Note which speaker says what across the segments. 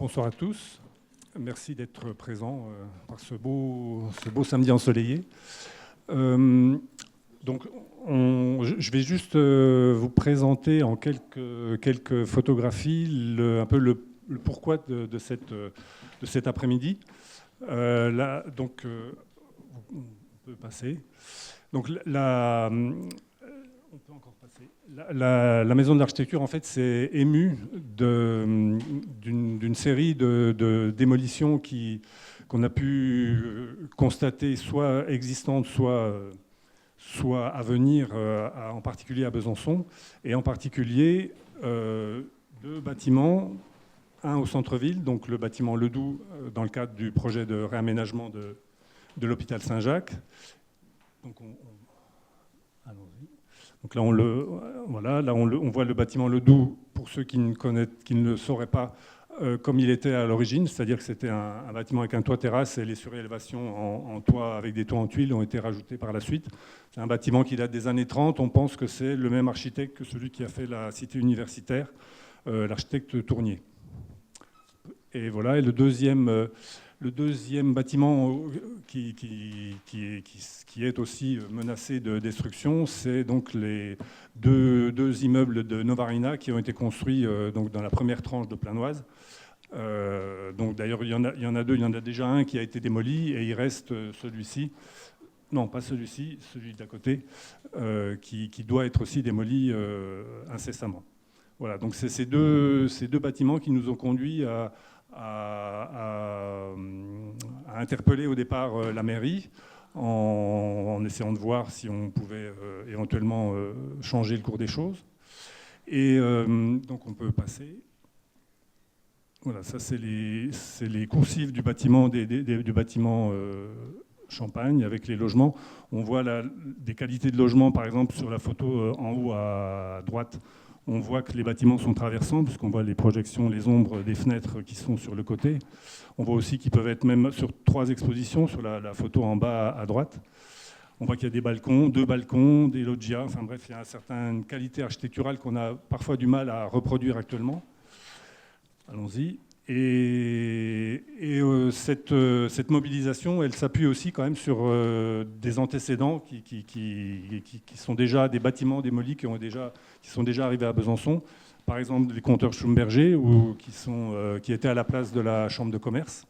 Speaker 1: Bonsoir à tous. Merci d'être présents par ce beau samedi ensoleillé. Donc, je vais juste vous présenter en quelques photographies un peu le pourquoi de cet après-midi. Donc, on peut passer. Donc, on peut encore passer. La maison de l'architecture, en fait, s'est émue d'une série de démolitions qu'on a pu constater, soit existantes, soit à venir, en particulier à Besançon, et en particulier deux bâtiments, un au centre-ville, donc le bâtiment Ledoux, dans le cadre du projet de réaménagement de l'hôpital Saint-Jacques. Donc, allons-y. Donc là, on voit le bâtiment Ledoux, pour ceux qui ne le sauraient pas, comme il était à l'origine, c'est-à-dire que c'était un bâtiment avec un toit terrasse et les surélévations en toit avec des toits en tuiles ont été rajoutées par la suite. C'est un bâtiment qui date des années 30. On pense que c'est le même architecte que celui qui a fait la cité universitaire, l'architecte Tournier. Et voilà, et le deuxième bâtiment qui est aussi menacé de destruction, c'est donc les deux immeubles de Novarina qui ont été construits donc dans la première tranche de Planoise. Donc d'ailleurs, il y en a deux. Il y en a déjà un qui a été démoli et il reste celui-ci. Non, pas celui-ci, celui d'à côté, qui doit être aussi démoli incessamment. Voilà, donc c'est ces deux bâtiments qui nous ont conduits à interpeller au départ la mairie en essayant de voir si on pouvait éventuellement changer le cours des choses. Et donc on peut passer. Voilà, ça c'est les coursives du bâtiment, du bâtiment Champagne avec les logements. On voit des qualités de logement, par exemple sur la photo en haut à droite. On voit que les bâtiments sont traversants, puisqu'on voit les projections, les ombres des fenêtres qui sont sur le côté. On voit aussi qu'ils peuvent être même sur 3 expositions, sur la photo en bas à droite. On voit qu'il y a des balcons, 2 balcons, des loggias. Enfin bref, il y a une certaine qualité architecturale qu'on a parfois du mal à reproduire actuellement. Allons-y. Et cette mobilisation, elle s'appuie aussi quand même sur des antécédents qui sont déjà des bâtiments démolis qui sont déjà arrivés à Besançon. Par exemple, les compteurs Schlumberger, qui étaient à la place de la Chambre de commerce.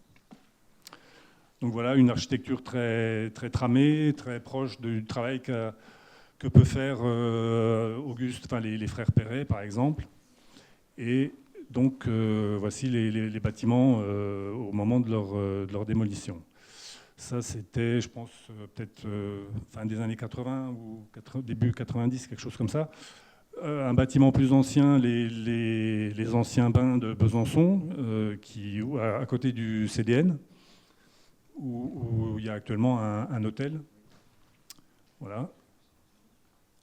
Speaker 1: Donc voilà, une architecture très, très tramée, très proche du travail que peut faire Auguste, enfin les frères Perret, par exemple. Et donc, voici les bâtiments au moment de leur démolition. Ça, c'était, je pense, peut-être fin des années 80 ou début 90, quelque chose comme ça. Un bâtiment plus ancien, les anciens bains de Besançon, à côté du CDN, où il y a actuellement un hôtel. Voilà.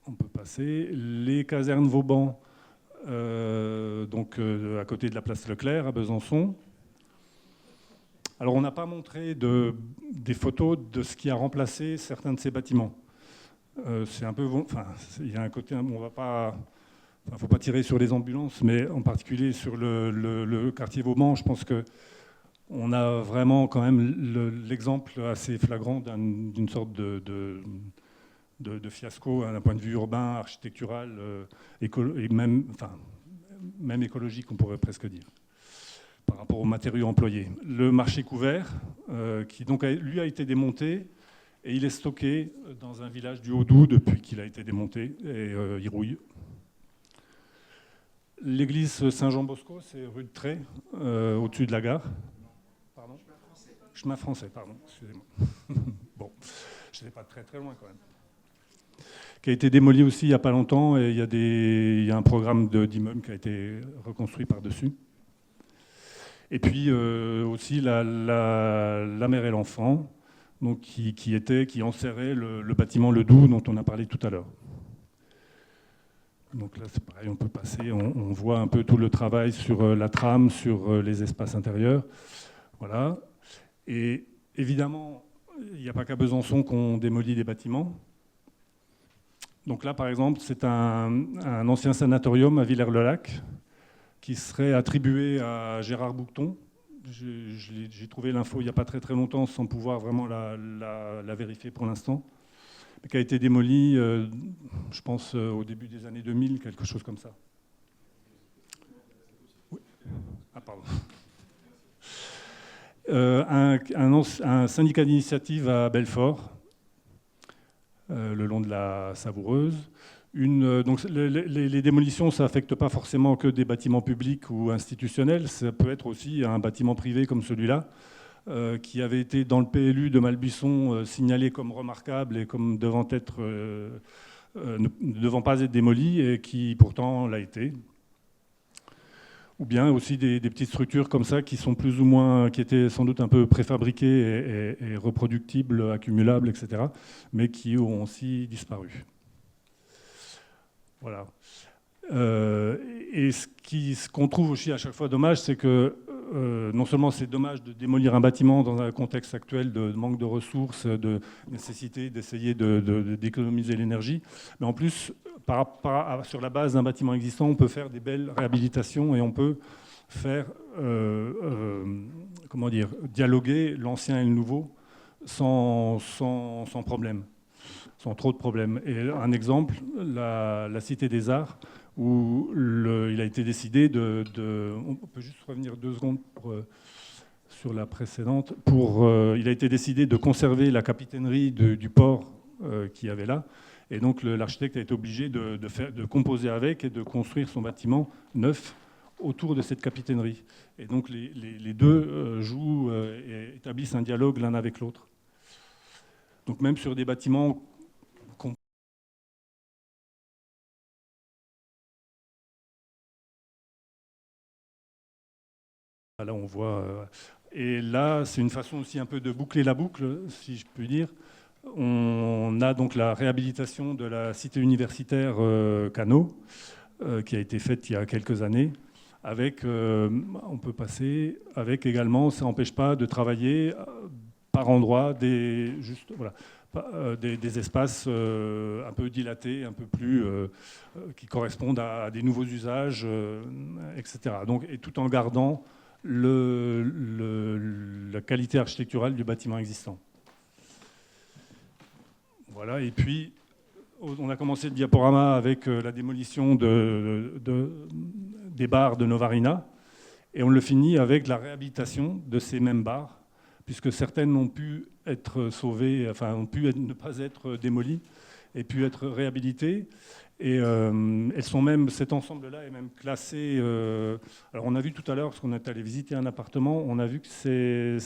Speaker 1: On peut passer. Les casernes Vauban, à côté de la place Leclerc à Besançon. Alors on n'a pas montré des photos de ce qui a remplacé certains de ces bâtiments. C'est un peu, il y a un côté, on va pas, faut pas tirer sur les ambulances, mais en particulier sur le quartier Vauban, je pense que on a vraiment quand même l'exemple assez flagrant d'une sorte de fiasco d'un point de vue urbain, architectural, et même écologique, on pourrait presque dire, par rapport aux matériaux employés. Le marché couvert, qui donc lui a été démonté, et il est stocké dans un village du Haut-Doubs depuis qu'il a été démonté, et il rouille. L'église Saint-Jean-Bosco, c'est rue de Tray, au-dessus de la gare. Pardon ? Chemin français, pardon, excusez-moi. Bon, je n'étais pas très très loin quand même. Qui a été démoli aussi il n'y a pas longtemps, et il y a un programme d'immeubles qui a été reconstruit par-dessus. Et puis aussi la mère et l'enfant, donc qui enserrait le bâtiment Ledoux dont on a parlé tout à l'heure. Donc là, c'est pareil, on peut passer, on voit un peu tout le travail sur la trame, sur les espaces intérieurs. Voilà. Et évidemment, il n'y a pas qu'à Besançon qu'on démolit des bâtiments. Donc là, par exemple, c'est un ancien sanatorium à Villers-le-Lac qui serait attribué à Gérard Boucton, J'ai trouvé l'info il n'y a pas très très longtemps sans pouvoir vraiment la vérifier pour l'instant, mais qui a été démolie, je pense, au début des années 2000, quelque chose comme ça. Oui. Ah, pardon. Un syndicat d'initiative à Belfort, le long de la Savoureuse. Donc les démolitions, ça n'affecte pas forcément que des bâtiments publics ou institutionnels, ça peut être aussi un bâtiment privé comme celui-là, qui avait été dans le PLU de Malbuisson signalé comme remarquable et comme ne devant pas être démoli, et qui pourtant l'a été. Ou bien aussi des petites structures comme ça qui sont plus ou moins, qui étaient sans doute un peu préfabriquées et reproductibles, accumulables, etc., mais qui ont aussi disparu. Voilà. Et ce qu'on trouve aussi à chaque fois dommage, c'est que non seulement c'est dommage de démolir un bâtiment dans un contexte actuel de manque de ressources, de nécessité d'essayer d'économiser l'énergie, mais en plus, sur la base d'un bâtiment existant, on peut faire des belles réhabilitations et on peut faire comment dire, dialoguer l'ancien et le nouveau sans problème, sans trop de problèmes. Et un exemple, la Cité des Arts, où il a été décidé on peut juste revenir 2 secondes sur la précédente. Il a été décidé de conserver la capitainerie du port qu'il y avait là. Et donc l'architecte a été obligé de composer avec et de construire son bâtiment neuf autour de cette capitainerie. Et donc les deux jouent et établissent un dialogue l'un avec l'autre. Donc même sur des bâtiments là, on voit. Et là, c'est une façon aussi un peu de boucler la boucle, si je puis dire. On a donc la réhabilitation de la cité universitaire Cano, qui a été faite il y a quelques années. On peut passer avec également, ça n'empêche pas de travailler par endroits des espaces un peu dilatés, un peu plus qui correspondent à des nouveaux usages, etc. Donc, et tout en gardant la qualité architecturale du bâtiment existant. Voilà, et puis on a commencé le diaporama avec la démolition des bars de Novarina, et on le finit avec la réhabilitation de ces mêmes bars, puisque certaines ont pu être sauvées, enfin ont pu ne pas être démolies, et pu être réhabilitées. Et elles sont même, cet ensemble-là est même classé. Alors on a vu tout à l'heure, parce qu'on est allé visiter un appartement, on a vu que c'est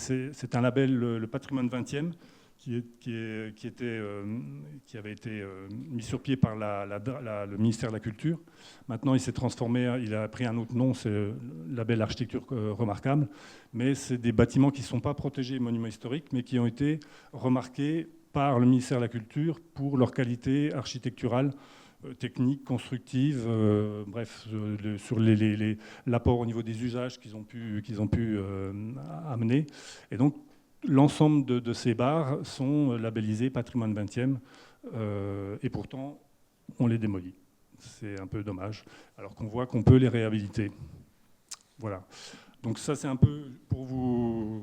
Speaker 1: un label, le patrimoine 20e, qui avait été mis sur pied par le ministère de la Culture. Maintenant, il s'est transformé, il a pris un autre nom, c'est le label architecture remarquable. Mais c'est des bâtiments qui ne sont pas protégés monuments historiques, mais qui ont été remarqués par le ministère de la Culture pour leur qualité architecturale, technique, constructive, bref, sur l'apport au niveau des usages qu'ils ont pu amener. Et donc, l'ensemble de ces bars sont labellisés patrimoine 20e, et pourtant, on les démolit. C'est un peu dommage, alors qu'on voit qu'on peut les réhabiliter. Voilà. Donc ça, c'est un peu pour vous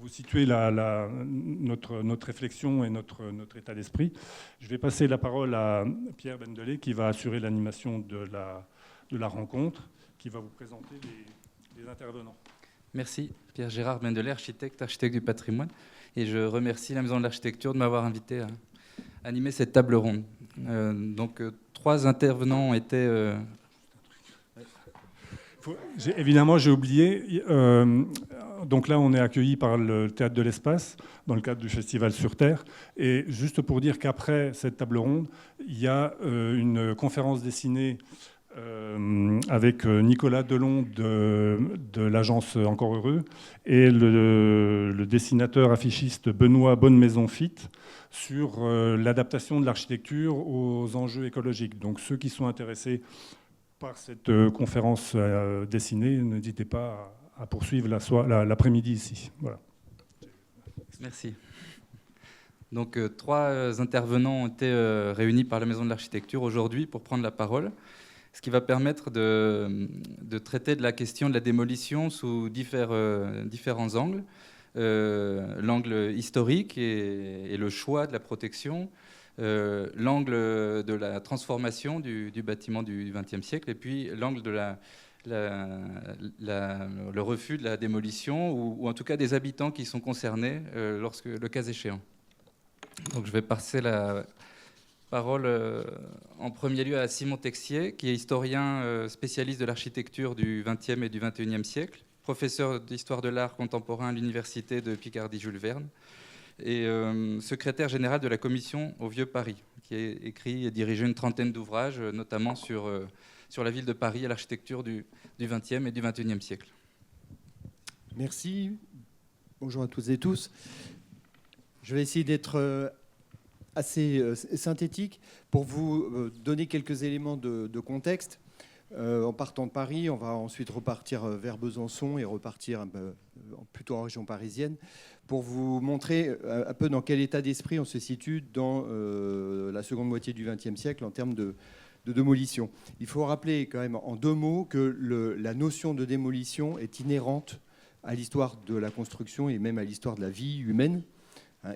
Speaker 1: situer notre réflexion et notre état d'esprit. Je vais passer la parole à Pierre Bendelé, qui va assurer l'animation de la rencontre, qui va vous présenter les intervenants.
Speaker 2: Merci, Pierre-Gérard Bendelé, architecte du patrimoine. Et je remercie la Maison de l'Architecture de m'avoir invité à animer cette table ronde. Donc, 3 intervenants étaient...
Speaker 1: Évidemment, j'ai oublié. Donc là, on est accueilli par le Théâtre de l'Espace, dans le cadre du Festival Sur Terre. Et juste pour dire qu'après cette table ronde, il y a une conférence dessinée avec Nicolas Delon de l'agence Encore Heureux et le dessinateur affichiste Benoît Bonnemaison-Fit sur l'adaptation de l'architecture aux enjeux écologiques. Donc ceux qui sont intéressés par cette conférence dessinée, n'hésitez pas à poursuivre l'après-midi ici. Voilà.
Speaker 2: Merci. Donc 3 intervenants ont été réunis par la Maison de l'Architecture aujourd'hui pour prendre la parole. ce qui va permettre de traiter de la question de la démolition sous différents angles. L'angle historique et le choix de la protection, l'angle de la transformation du bâtiment du XXe siècle, et puis l'angle de le refus de la démolition, ou en tout cas des habitants qui sont concernés lorsque le cas échéant. Donc je vais passer la parole en premier lieu à Simon Texier, qui est historien spécialiste de l'architecture du XXe et du XXIe siècle, professeur d'histoire de l'art contemporain à l'université de Picardie-Jules Verne, et secrétaire général de la commission au Vieux Paris, qui a écrit et dirigé une trentaine d'ouvrages, notamment sur la ville de Paris et l'architecture du XXe et du XXIe siècle.
Speaker 3: Merci. Bonjour à toutes et tous. Je vais essayer d'être assez synthétique pour vous donner quelques éléments de contexte. En partant de Paris, on va ensuite repartir vers Besançon et repartir plutôt en région parisienne pour vous montrer un peu dans quel état d'esprit on se situe dans la seconde moitié du XXe siècle en termes de démolition. Il faut rappeler quand même en deux mots que la notion de démolition est inhérente à l'histoire de la construction et même à l'histoire de la vie humaine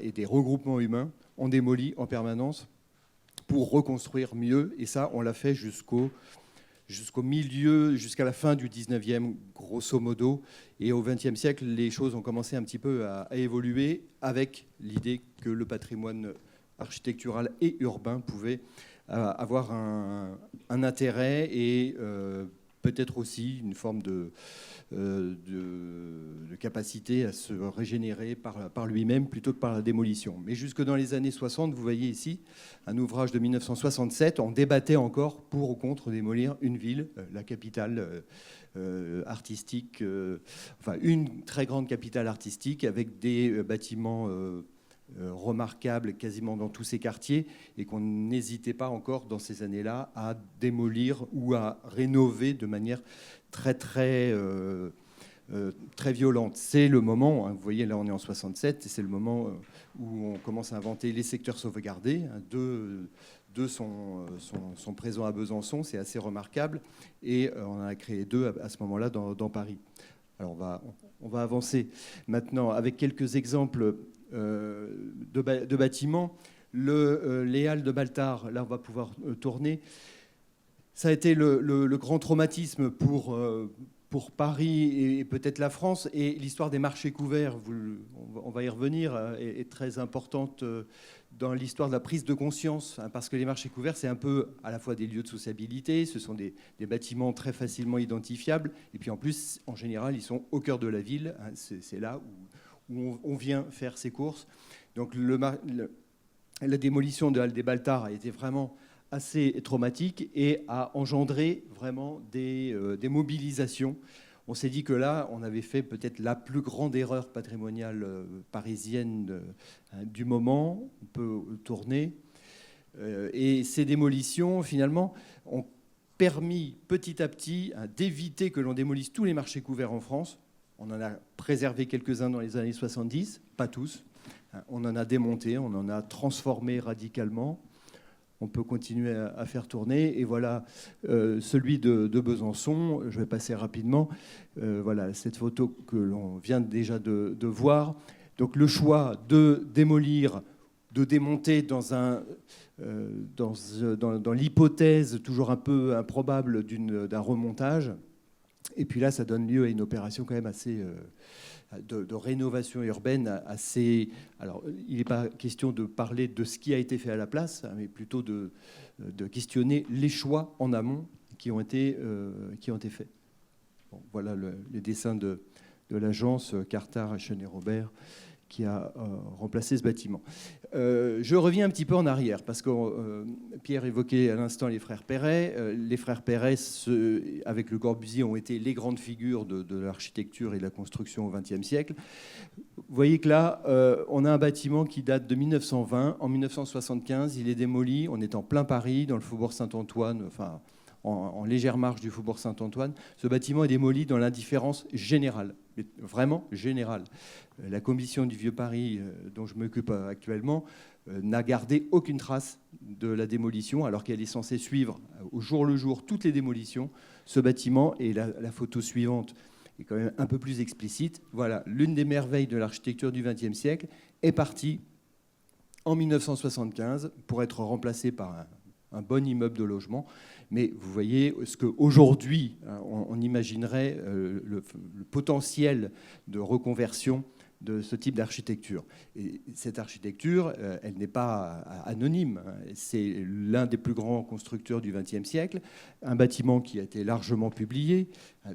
Speaker 3: et des regroupements humains. On démolit en permanence pour reconstruire mieux, et ça, on l'a fait jusqu'au milieu, jusqu'à la fin du 19e, grosso modo. Et au XXe siècle, les choses ont commencé un petit peu à évoluer avec l'idée que le patrimoine architectural et urbain pouvait avoir un intérêt et peut-être aussi une forme de capacité à se régénérer par lui-même plutôt que par la démolition. Mais jusque dans les années 60, vous voyez ici un ouvrage de 1967, on débattait encore pour ou contre démolir une ville, la capitale artistique, enfin une très grande capitale artistique avec des bâtiments remarquables quasiment dans tous ces quartiers, et qu'on n'hésitait pas encore dans ces années-là à démolir ou à rénover de manière très violente. C'est le moment, vous voyez là on est en 67, et c'est le moment où on commence à inventer les secteurs sauvegardés. Deux sont présents à Besançon, c'est assez remarquable, et on en a créé deux à ce moment-là dans Paris. Alors on va avancer maintenant avec quelques exemples de bâtiments. Les Halles de Baltard, là on va pouvoir tourner. Ça a été le grand traumatisme pour Paris et peut-être la France. Et l'histoire des marchés couverts, on va y revenir, est très importante dans l'histoire de la prise de conscience, parce que les marchés couverts, c'est un peu à la fois des lieux de sociabilité, ce sont des bâtiments très facilement identifiables, et puis en plus, en général, ils sont au cœur de la ville. C'est là où on vient faire ses courses. Donc la démolition de Halles des Baltard a été vraiment assez traumatique et a engendré vraiment des mobilisations. On s'est dit que là, on avait fait peut-être la plus grande erreur patrimoniale parisienne du moment. On peut tourner. Et ces démolitions, finalement, ont permis petit à petit d'éviter que l'on démolisse tous les marchés couverts en France. On en a préservé quelques-uns dans les années 70, pas tous. On en a démonté, on en a transformé radicalement. On peut continuer à faire tourner. Et voilà celui de Besançon. Je vais passer rapidement. Voilà cette photo que l'on vient déjà de voir. Donc le choix de démolir, de démonter dans l'hypothèse toujours un peu improbable d'un remontage. Et puis là, ça donne lieu à une opération quand même assez... De rénovation urbaine assez... Alors, il n'est pas question de parler de ce qui a été fait à la place, mais plutôt de questionner les choix en amont qui ont été faits. Bon, voilà les dessins de l'agence Cartard, Chenet-Robert qui a remplacé ce bâtiment. Je reviens un petit peu en arrière, parce que Pierre évoquait à l'instant les frères Perret. Les frères Perret, avec Le Corbusier, ont été les grandes figures de l'architecture et de la construction au XXe siècle. Vous voyez que là, on a un bâtiment qui date de 1920. En 1975, il est démoli. On est en plein Paris, dans le faubourg Saint-Antoine, en légère marge du faubourg Saint-Antoine. Ce bâtiment est démoli dans l'indifférence générale. mais vraiment générale. La commission du Vieux Paris, dont je m'occupe actuellement, n'a gardé aucune trace de la démolition, alors qu'elle est censée suivre au jour le jour toutes les démolitions. Ce bâtiment, et la photo suivante est quand même un peu plus explicite. Voilà, l'une des merveilles de l'architecture du XXe siècle est partie en 1975 pour être remplacée par un bon immeuble de logement. Mais vous voyez ce qu'aujourd'hui, on imaginerait le potentiel de reconversion de ce type d'architecture. Et cette architecture, elle n'est pas anonyme. C'est l'un des plus grands constructeurs du XXe siècle, un bâtiment qui a été largement publié,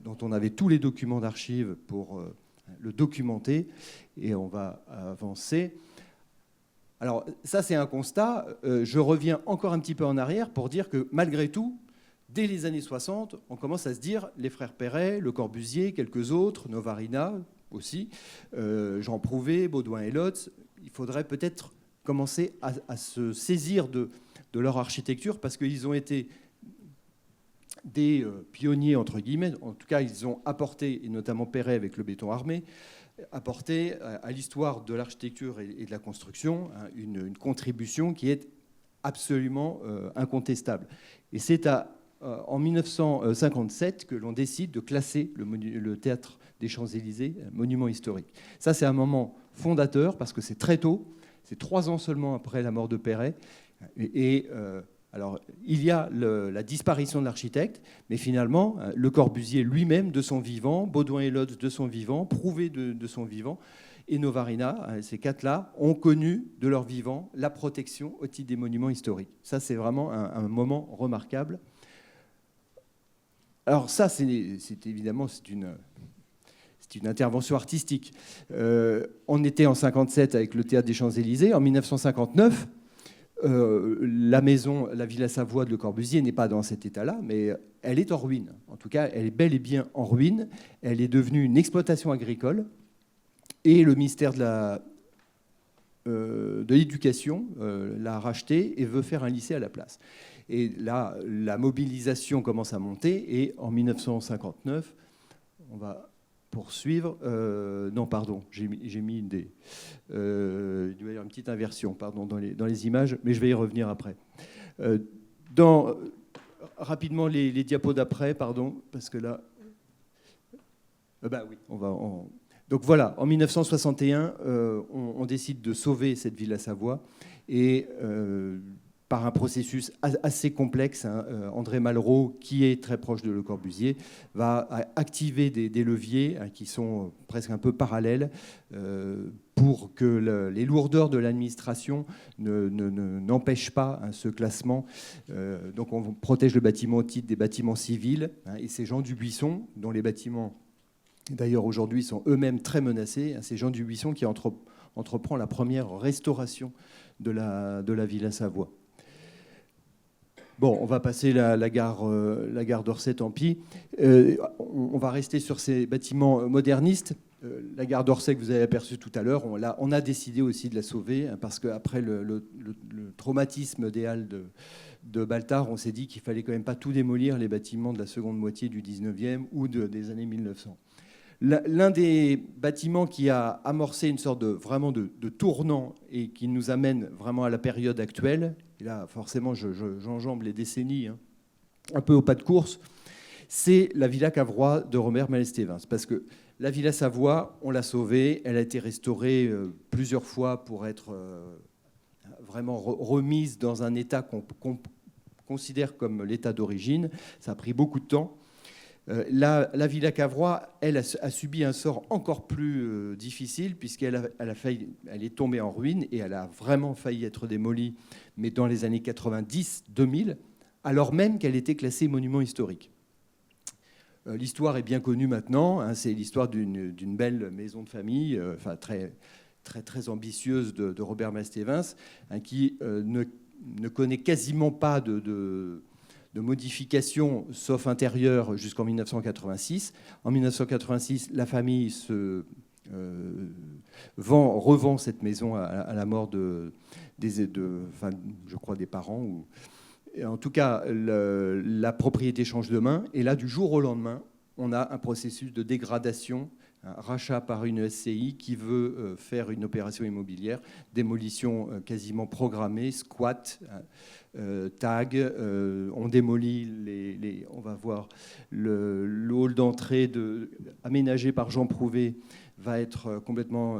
Speaker 3: dont on avait tous les documents d'archives pour le documenter. Et on va avancer. Alors ça, c'est un constat. Je reviens encore un petit peu en arrière pour dire que malgré tout, dès les années 60, on commence à se dire, les frères Perret, Le Corbusier, quelques autres, Novarina aussi, Jean Prouvé, Baudouin et Lotz, il faudrait peut-être commencer à se saisir de leur architecture parce qu'ils ont été des pionniers, entre guillemets. En tout cas, ils ont apporté, et notamment Perret avec le béton armé, apporté à l'histoire de l'architecture et de la construction une contribution qui est absolument incontestable. Et c'est en 1957 que l'on décide de classer le théâtre des Champs-Élysées monument historique. Ça, c'est un moment fondateur parce que c'est très tôt, c'est 3 ans seulement après la mort de Perret. Alors, il y a la disparition de l'architecte, mais finalement, Le Corbusier lui-même de son vivant, Baudouin et Lotz de son vivant, Prouvé de son vivant, et Novarina, ces 4-là, ont connu de leur vivant la protection au titre des monuments historiques. Ça, c'est vraiment un moment remarquable. Alors ça, c'est évidemment une intervention artistique. On était en 57 avec le Théâtre des Champs-Élysées. En 1959, la Villa Savoie de Le Corbusier n'est pas dans cet état-là, mais elle est en ruine. En tout cas, elle est bel et bien en ruine. Elle est devenue une exploitation agricole. Et le ministère de l'Éducation l'a rachetée et veut faire un lycée à la place. Et là, la mobilisation commence à monter. Et en 1959, on va poursuivre. Non, pardon, j'ai mis il doit y avoir une petite inversion, pardon, dans les images, mais je vais y revenir après. Rapidement, les diapos d'après, pardon, parce que là... oui, Donc voilà, en 1961, on décide de sauver cette Villa Savoie et par un processus assez complexe, André Malraux, qui est très proche de Le Corbusier, va activer des leviers qui sont presque un peu parallèles pour que les lourdeurs de l'administration n'empêchent pas ce classement. Donc on protège le bâtiment au titre des bâtiments civils, et c'est Jean Dubuisson, dont les bâtiments d'ailleurs aujourd'hui sont eux-mêmes très menacés. C'est Jean Dubuisson qui entreprend la première restauration de la Villa Savoie. Bon, on va passer la gare d'Orsay, tant pis. On va rester sur ces bâtiments modernistes. La gare d'Orsay que vous avez aperçue tout à l'heure, on a décidé aussi de la sauver, parce qu'après le traumatisme des Halles de Baltard, on s'est dit qu'il ne fallait quand même pas tout démolir, les bâtiments de la seconde moitié du 19e ou des années 1900. L'un des bâtiments qui a amorcé une sorte de tournant et qui nous amène vraiment à la période actuelle, et là forcément j'enjambe les décennies un peu au pas de course, c'est la Villa Cavrois de Robert Malestévins. Parce que la Villa Savoie, on l'a sauvée, elle a été restaurée plusieurs fois pour être vraiment remise dans un état qu'on considère comme l'état d'origine. Ça a pris beaucoup de temps. La Villa Cavrois, elle a subi un sort encore plus difficile puisqu'elle elle est tombée en ruine et elle a vraiment failli être démolie, mais dans les années 90-2000, alors même qu'elle était classée monument historique. L'histoire est bien connue maintenant, c'est l'histoire d'une belle maison de famille, très, très, très ambitieuse de Robert Malestévins, qui ne connaît quasiment pas de modifications, sauf intérieures, jusqu'en 1986. En 1986, la famille revend cette maison à la mort je crois, des parents. En tout cas, la propriété change de main. Et là, du jour au lendemain, on a un processus de dégradation un rachat par une SCI qui veut faire une opération immobilière, démolition quasiment programmée, squat, tag, on démolit on va voir le hall d'entrée aménagé par Jean Prouvé va être complètement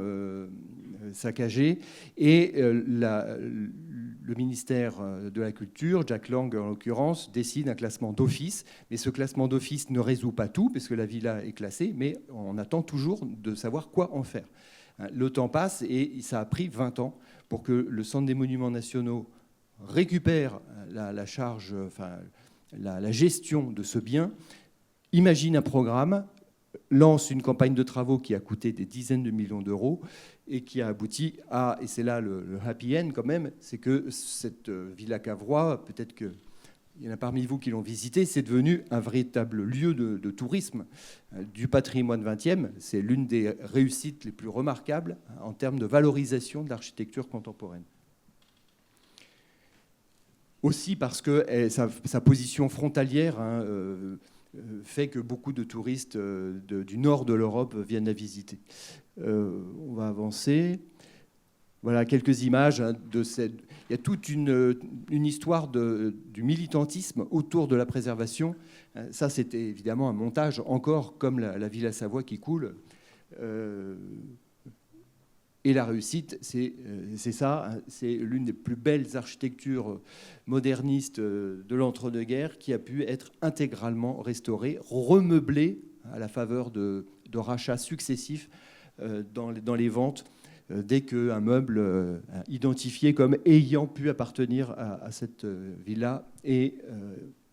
Speaker 3: saccagé, et le ministère de la Culture, Jack Lang en l'occurrence, décide un classement d'office, mais ce classement d'office ne résout pas tout, parce que la villa est classée, mais on attend toujours de savoir quoi en faire. Le temps passe, et ça a pris 20 ans pour que le Centre des Monuments Nationaux récupère la charge, enfin, la gestion de ce bien, imagine un programme, lance une campagne de travaux qui a coûté des dizaines de millions d'euros et qui a abouti à, et c'est là le happy end quand même, c'est que cette Villa Cavrois, peut-être qu'il y en a parmi vous qui l'ont visité, c'est devenu un véritable lieu de tourisme du patrimoine 20e. C'est l'une des réussites les plus remarquables en termes de valorisation de l'architecture contemporaine. Aussi parce que sa position frontalière fait que beaucoup de touristes du nord de l'Europe viennent la visiter. On va avancer. Voilà quelques images de cette... Il y a toute une histoire du militantisme autour de la préservation. Ça, c'était évidemment un montage, encore comme la Villa Savoie qui coule. Et la réussite, c'est ça, c'est l'une des plus belles architectures modernistes de l'entre-deux-guerres qui a pu être intégralement restaurée, remeublée à la faveur de rachats successifs dans les ventes, dès qu'un meuble identifié comme ayant pu appartenir à cette villa est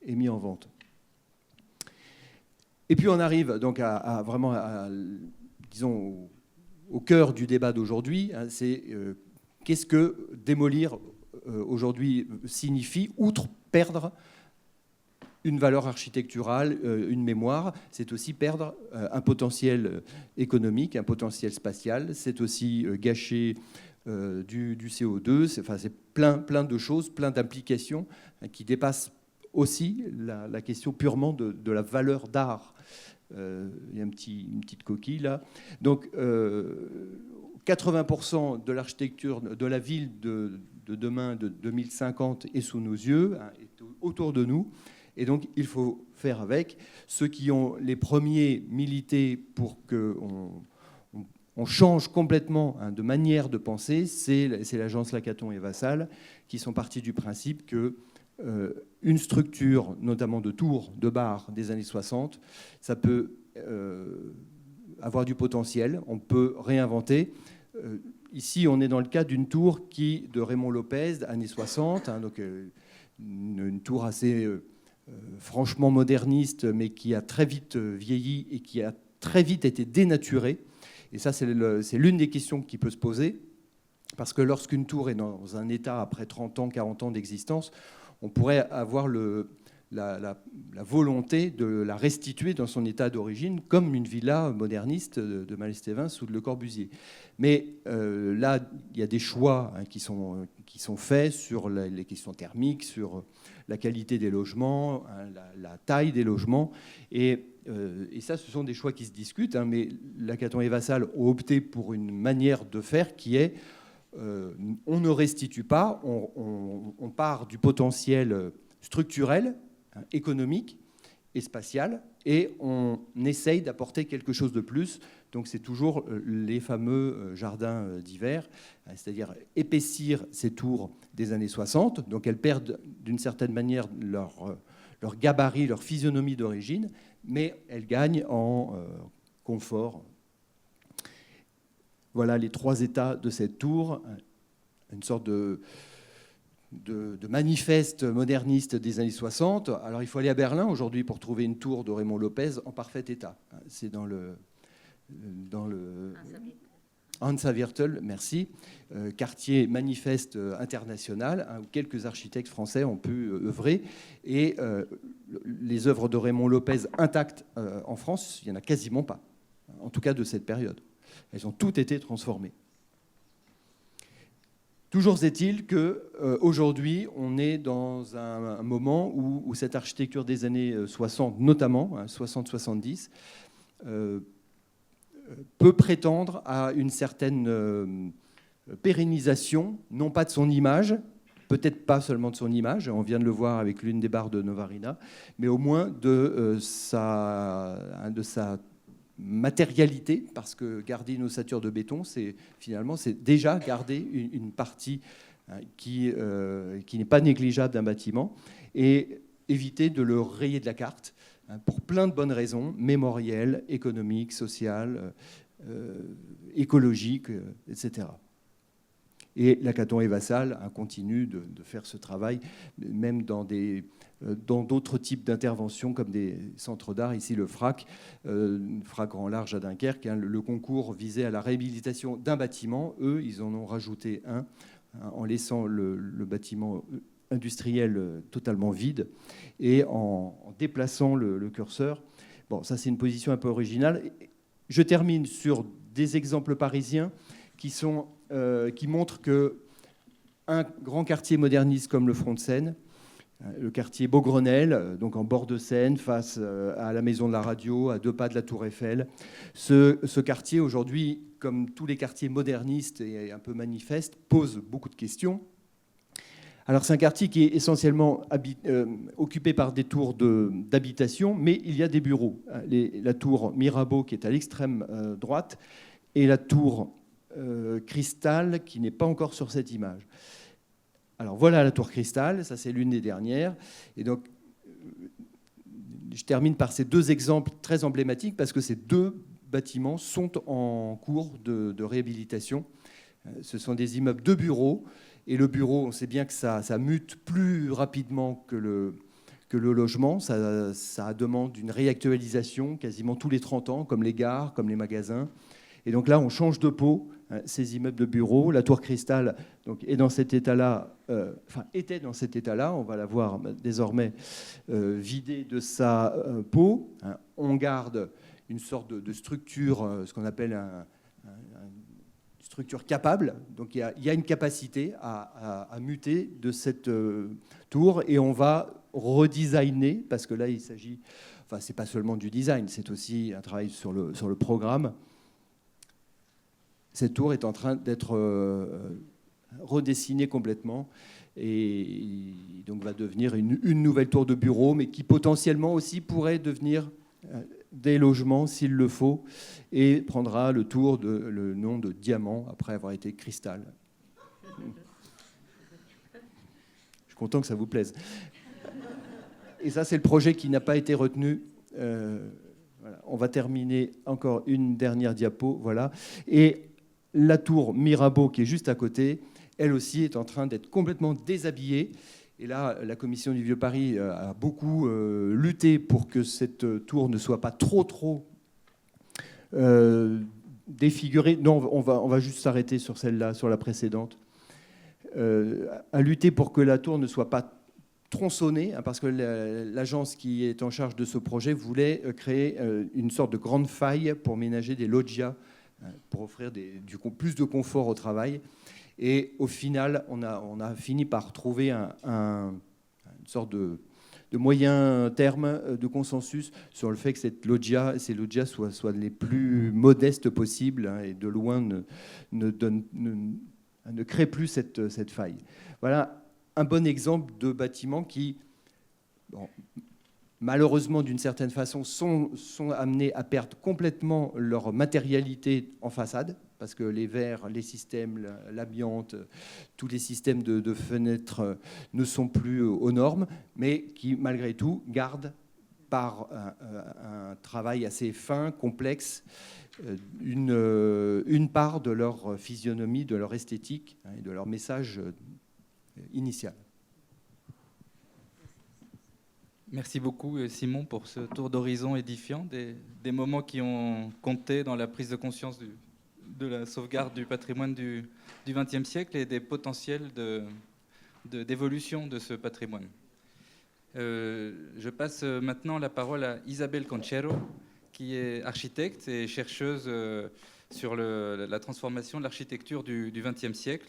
Speaker 3: mis en vente. Et puis on arrive donc vraiment disons, au cœur du débat d'aujourd'hui, c'est qu'est-ce que démolir aujourd'hui signifie, outre perdre une valeur architecturale, une mémoire, c'est aussi perdre un potentiel économique, un potentiel spatial, c'est aussi gâcher du CO2, c'est plein de choses, plein d'implications qui dépassent aussi la question purement de la valeur d'art. Il y a une petite coquille là. Donc 80% de l'architecture de la ville de demain, de 2050, est sous nos yeux, est autour de nous. Et donc il faut faire avec. Ceux qui ont les premiers milité pour qu'on change complètement de manière de penser, c'est l'agence Lacaton et Vassal, qui sont partis du principe que une structure, notamment de tours, de bars des années 60, ça peut avoir du potentiel, on peut réinventer. Ici, on est dans le cas d'une tour de Raymond Lopez, années 60, donc une tour assez franchement moderniste, mais qui a très vite vieilli et qui a très vite été dénaturée. Et ça, c'est l'une des questions qui peut se poser, parce que lorsqu'une tour est dans un état après 30 ans, 40 ans d'existence, on pourrait avoir la volonté de la restituer dans son état d'origine, comme une villa moderniste de Malestévin ou de Le Corbusier. Mais là, il y a des choix qui sont faits sur les questions thermiques, sur la qualité des logements, la taille des logements. Et ça, ce sont des choix qui se discutent. Mais Lacaton et Vassal ont opté pour une manière de faire qui est on ne restitue pas, on part du potentiel structurel, économique et spatial, et on essaye d'apporter quelque chose de plus. Donc c'est toujours les fameux jardins d'hiver, c'est-à-dire épaissir ces tours des années 60. Donc elles perdent d'une certaine manière leur gabarit, leur physionomie d'origine, mais elles gagnent en confort. Voilà les trois états de cette tour, une sorte de manifeste moderniste des années 60. Alors il faut aller à Berlin aujourd'hui pour trouver une tour de Raymond Lopez en parfait état. C'est dans le Hansa-Viertel, merci, quartier manifeste international, où quelques architectes français ont pu œuvrer. Et les œuvres de Raymond Lopez intactes en France, il n'y en a quasiment pas, en tout cas de cette période. Elles ont toutes été transformées. Toujours est-il qu'aujourd'hui, on est dans un moment où cette architecture des années 60, notamment, 60-70, peut prétendre à une certaine pérennisation, non pas de son image, peut-être pas seulement de son image, on vient de le voir avec l'une des barres de Novarina, mais au moins de sa matérialité, parce que garder une ossature de béton, c'est déjà garder une partie qui n'est pas négligeable d'un bâtiment, et éviter de le rayer de la carte, pour plein de bonnes raisons, mémorielles, économiques, sociales, écologiques, etc. Et l'Hackathon et Vassal continue de faire ce travail, même dans d'autres types d'interventions, comme des centres d'art. Ici, le FRAC Grand Large à Dunkerque, le concours visait à la réhabilitation d'un bâtiment. Eux, ils en ont rajouté un, en laissant le bâtiment industriel totalement vide et en déplaçant le curseur. Bon, ça, c'est une position un peu originale. Je termine sur des exemples parisiens qui montrent qu'un grand quartier moderniste comme le Front de Seine, le quartier Beaugrenelle, donc en bord de Seine, face à la Maison de la Radio, à 2 pas de la Tour Eiffel, ce quartier, aujourd'hui, comme tous les quartiers modernistes et un peu manifestes, pose beaucoup de questions. Alors, c'est un quartier qui est essentiellement occupé par des tours d'habitation, mais il y a des bureaux. La tour Mirabeau, qui est à l'extrême droite, et la tour Cristal, qui n'est pas encore sur cette image. Alors voilà la tour Cristal, ça c'est l'une des dernières. Et donc, je termine par ces 2 exemples très emblématiques, parce que ces 2 bâtiments sont en cours de réhabilitation. Ce sont des immeubles de bureaux, et le bureau, on sait bien que ça mute plus rapidement que le logement. Ça demande une réactualisation quasiment tous les 30 ans, comme les gares, comme les magasins. Et donc là, on change de peau, ces immeubles de bureaux. La tour Cristal est dans cet état-là, était dans cet état-là. On va la voir désormais vidée de sa peau. On garde une sorte de structure, ce qu'on appelle une structure capable. Donc il y a une capacité à muter de cette tour, et on va redesigner, parce que là, il s'agit... Enfin, c'est pas seulement du design, c'est aussi un travail sur le programme. Cette tour est en train d'être redessinée complètement, et donc va devenir une nouvelle tour de bureau, mais qui potentiellement aussi pourrait devenir des logements s'il le faut, et prendra le nom de Diamant après avoir été Cristal. Je suis content que ça vous plaise. Et ça, c'est le projet qui n'a pas été retenu. Voilà. On va terminer encore une dernière diapo. Voilà. Et la tour Mirabeau, qui est juste à côté, elle aussi est en train d'être complètement déshabillée. Et là, la commission du Vieux Paris a beaucoup lutté pour que cette tour ne soit pas trop défigurée. Non, on va juste s'arrêter sur celle-là, sur la précédente. A lutté pour que la tour ne soit pas tronçonnée, parce que l'agence qui est en charge de ce projet voulait créer une sorte de grande faille pour ménager des loggias, pour offrir plus de confort au travail. Et au final, on a fini par trouver une sorte de moyen terme de consensus sur le fait que ces loggias soient les plus modestes possibles, et de loin ne créent plus cette faille. Voilà un bon exemple de bâtiments qui, malheureusement, d'une certaine façon, sont amenés à perdre complètement leur matérialité en façade, parce que les verres, les systèmes, l'amiante, tous les systèmes de fenêtres ne sont plus aux normes, mais qui, malgré tout, gardent, par un travail assez fin, complexe, une part de leur physionomie, de leur esthétique, et de leur message initial.
Speaker 2: Merci beaucoup, Simon, pour ce tour d'horizon édifiant, des moments qui ont compté dans la prise de conscience de la sauvegarde du patrimoine du XXe siècle et des potentiels d'évolution de ce patrimoine. Je passe maintenant la parole à Isabelle Conchero, qui est architecte et chercheuse sur la transformation de l'architecture du XXe siècle.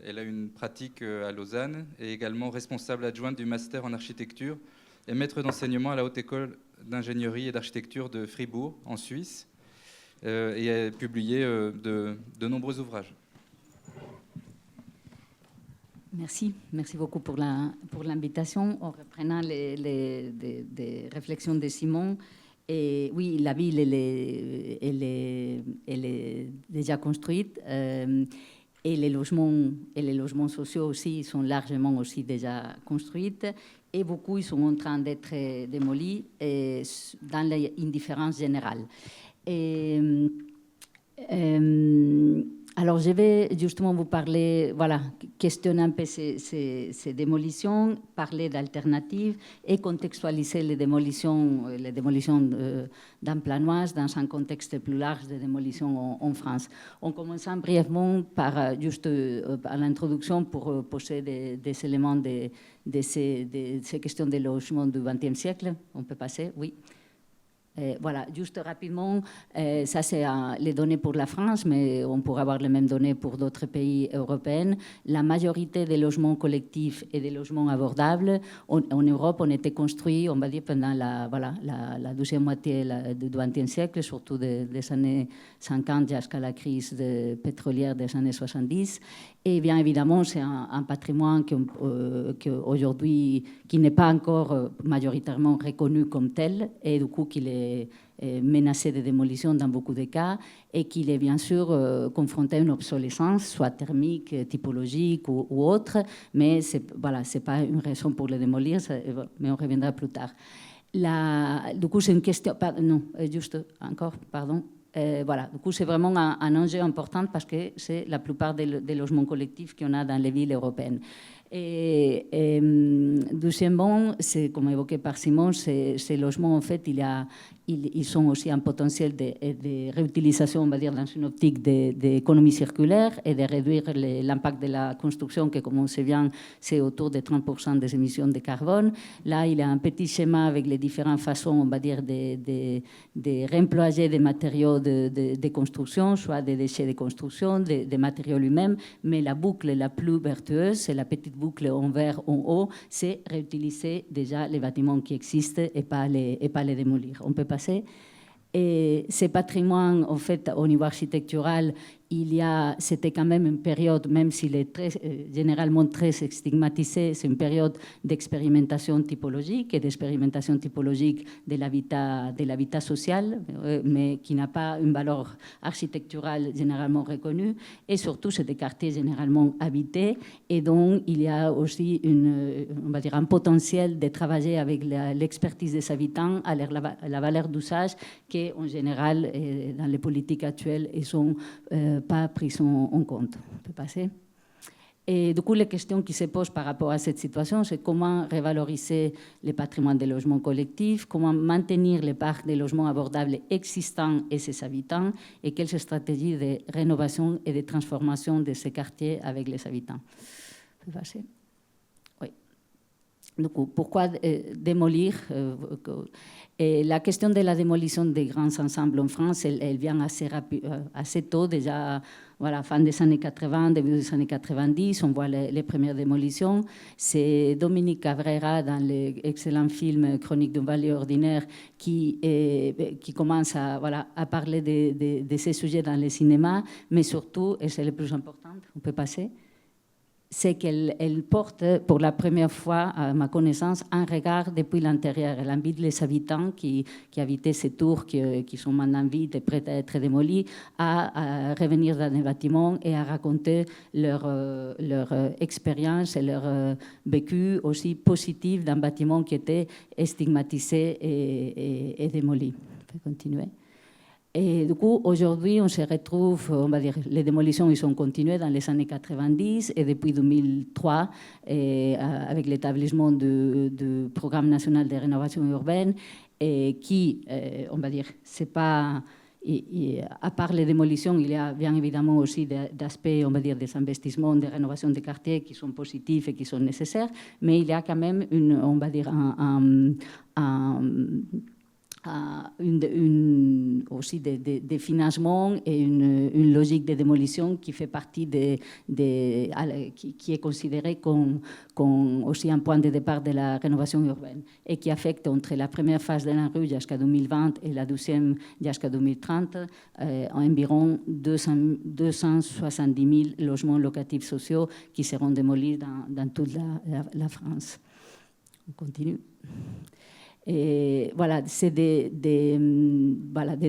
Speaker 2: Elle a une pratique à Lausanne et également responsable adjointe du master en architecture et maître d'enseignement à la Haute École d'ingénierie et d'architecture de Fribourg, en Suisse. et a publié de nombreux ouvrages.
Speaker 4: Merci beaucoup pour l'invitation. En reprenant les réflexions de Simon, et oui, la ville, elle est déjà construite, et les logements sociaux aussi sont largement aussi déjà construits, et beaucoup ils sont en train d'être démolis dans l'indifférence générale. Alors, je vais justement vous parler, voilà, questionner un peu ces démolitions, parler d'alternatives et contextualiser les démolitions d'Amplanoise dans un contexte plus large de démolition en France. En commençant brièvement par juste à l'introduction pour poser des éléments de ces questions de logement du XXe siècle. On peut passer, oui. Voilà, juste rapidement, ça c'est les données pour la France, mais on pourrait avoir les mêmes données pour d'autres pays européens. La majorité des logements collectifs et des logements abordables en Europe ont été construits, on va dire, pendant la deuxième moitié du XXe siècle, surtout des années 50 jusqu'à la crise pétrolière des années 70. Et bien évidemment, c'est un patrimoine aujourd'hui qui n'est pas encore majoritairement reconnu comme tel, et du coup qu'il est menacé de démolition dans beaucoup de cas, et qu'il est bien sûr confronté à une obsolescence, soit thermique, typologique ou autre, mais c'est pas une raison pour le démolir, mais on reviendra plus tard. Du coup, c'est une question... Non, juste encore, pardon. Voilà, du coup, c'est vraiment un enjeu important parce que c'est la plupart des logements collectifs qu'on a dans les villes européennes. Et deuxièmement, c'est comme évoqué par Simon, ces logements, en fait, ils sont aussi un potentiel de réutilisation, on va dire, dans une optique d'économie circulaire et de réduire l'impact de la construction, qui, comme on sait bien, c'est autour de 30% des émissions de carbone. Là, il y a un petit schéma avec les différentes façons, on va dire, de réemployer des matériaux de construction, soit des déchets de construction, des matériaux eux-mêmes, mais la boucle la plus vertueuse, c'est la petite boucle en vert en haut, c'est réutiliser déjà les bâtiments qui existent et pas les démolir. On peut passer. Et ces patrimoines, en fait, au niveau architectural, c'était quand même une période, même s'il est généralement très stigmatisé, c'est une période d'expérimentation typologique et d'expérimentation typologique de l'habitat social, mais qui n'a pas une valeur architecturale généralement reconnue. Et surtout, c'est des quartiers généralement habités, et donc il y a aussi on va dire, un potentiel de travailler avec l'expertise des habitants à la valeur d'usage qui, en général, dans les politiques actuelles, ils sont pas pris en compte. On peut passer. Et du coup, les questions qui se posent par rapport à cette situation, c'est comment revaloriser les patrimoines des logements collectifs, comment maintenir les parcs des logements abordables existants et ses habitants, et quelles stratégies de rénovation et de transformation de ces quartiers avec les habitants. On peut passer. Oui. Du coup, pourquoi démolir Et la question de la démolition des grands ensembles en France, elle vient assez tôt, déjà voilà, fin des années 80, début des années 90, on voit les premières démolitions. C'est Dominique Cabrera, dans l'excellent film Chronique d'une vallée ordinaire, qui commence à parler de ces sujets dans le cinéma, mais surtout, et c'est le plus important, on peut passer, c'est qu'elle porte pour la première fois, à ma connaissance, un regard depuis l'intérieur. Elle invite les habitants qui habitaient ces tours, qui sont maintenant vides et prêts à être démolis, à revenir dans les bâtiments et à raconter leur expérience et leur vécu aussi positif d'un bâtiment qui était stigmatisé et démoli. On peut continuer. Et du coup, aujourd'hui, on se retrouve, on va dire, les démolitions, ils ont continué dans les années 90 et depuis 2003, avec l'établissement du Programme national de rénovation urbaine, qui, on va dire, c'est pas... à part les démolitions, il y a bien évidemment aussi d'aspects, on va dire, des investissements, des rénovations des quartiers qui sont positifs et qui sont nécessaires, mais il y a quand même, on va dire, aussi des financements et une logique de démolition qui fait partie qui est considérée comme aussi un point de départ de la rénovation urbaine et qui affecte entre la première phase de l'ANRU jusqu'à 2020 et la deuxième jusqu'à 2030 environ 270 000 logements locatifs sociaux qui seront démolis dans toute la France. On continue. Et voilà, c'est des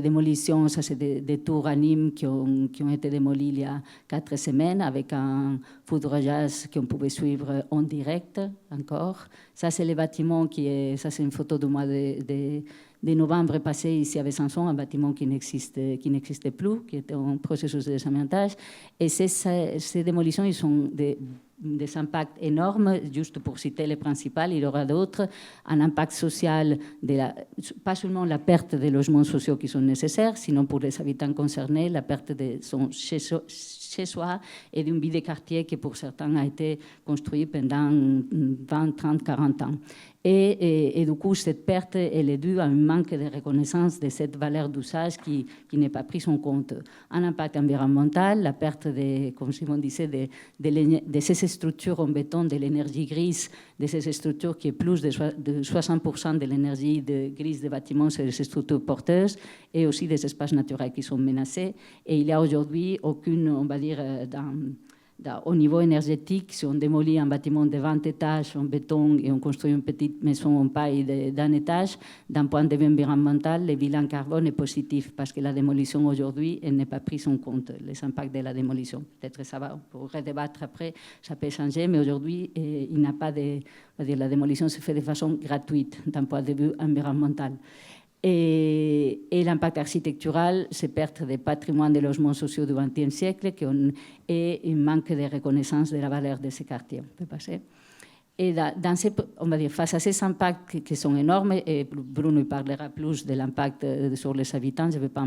Speaker 4: démolitions, ça c'est des tours à Nîmes qui ont été démolies il y a 4 semaines avec un foudrageage qu'on pouvait suivre en direct encore. Ça c'est les bâtiments ça c'est une photo du mois de novembre passé ici à Besançon, un bâtiment qui n'existait plus, qui était en processus de désamiantage. Et ces démolitions, ils sont des impacts énormes, juste pour citer les principales, il y aura d'autres, un impact social, pas seulement la perte des logements sociaux qui sont nécessaires, sinon pour les habitants concernés, la perte de son chez-soi et d'une vie de quartier qui pour certains a été construite pendant 20, 30, 40 ans. Et du coup, cette perte, elle est due à un manque de reconnaissance de cette valeur d'usage qui n'est pas prise en compte. Un impact environnemental, la perte, comme Simon disait, de ces structures en béton, de l'énergie grise, de ces structures qui est plus de 60% de l'énergie grise des bâtiments, c'est ces structures porteuses, et aussi des espaces naturels qui sont menacés. Et il n'y a aujourd'hui aucune, on va dire, au niveau énergétique, si on démolit un bâtiment de 20 étages en béton et on construit une petite maison en paille d'un étage, d'un point de vue environnemental, le bilan carbone est positif parce que la démolition aujourd'hui, elle n'est pas prise en compte, les impacts de la démolition. Peut-être ça va, pour redébattre après, ça peut changer, mais aujourd'hui, il n'y a pas la démolition se fait de façon gratuite d'un point de vue environnemental. Et l'impact architectural, c'est perdre des patrimoines de logements sociaux du XXe siècle et un manque de reconnaissance de la valeur de ces quartiers. On peut passer. Et on va dire, face à ces impacts qui sont énormes, et Bruno parlera plus de l'impact sur les habitants, je ne vais pas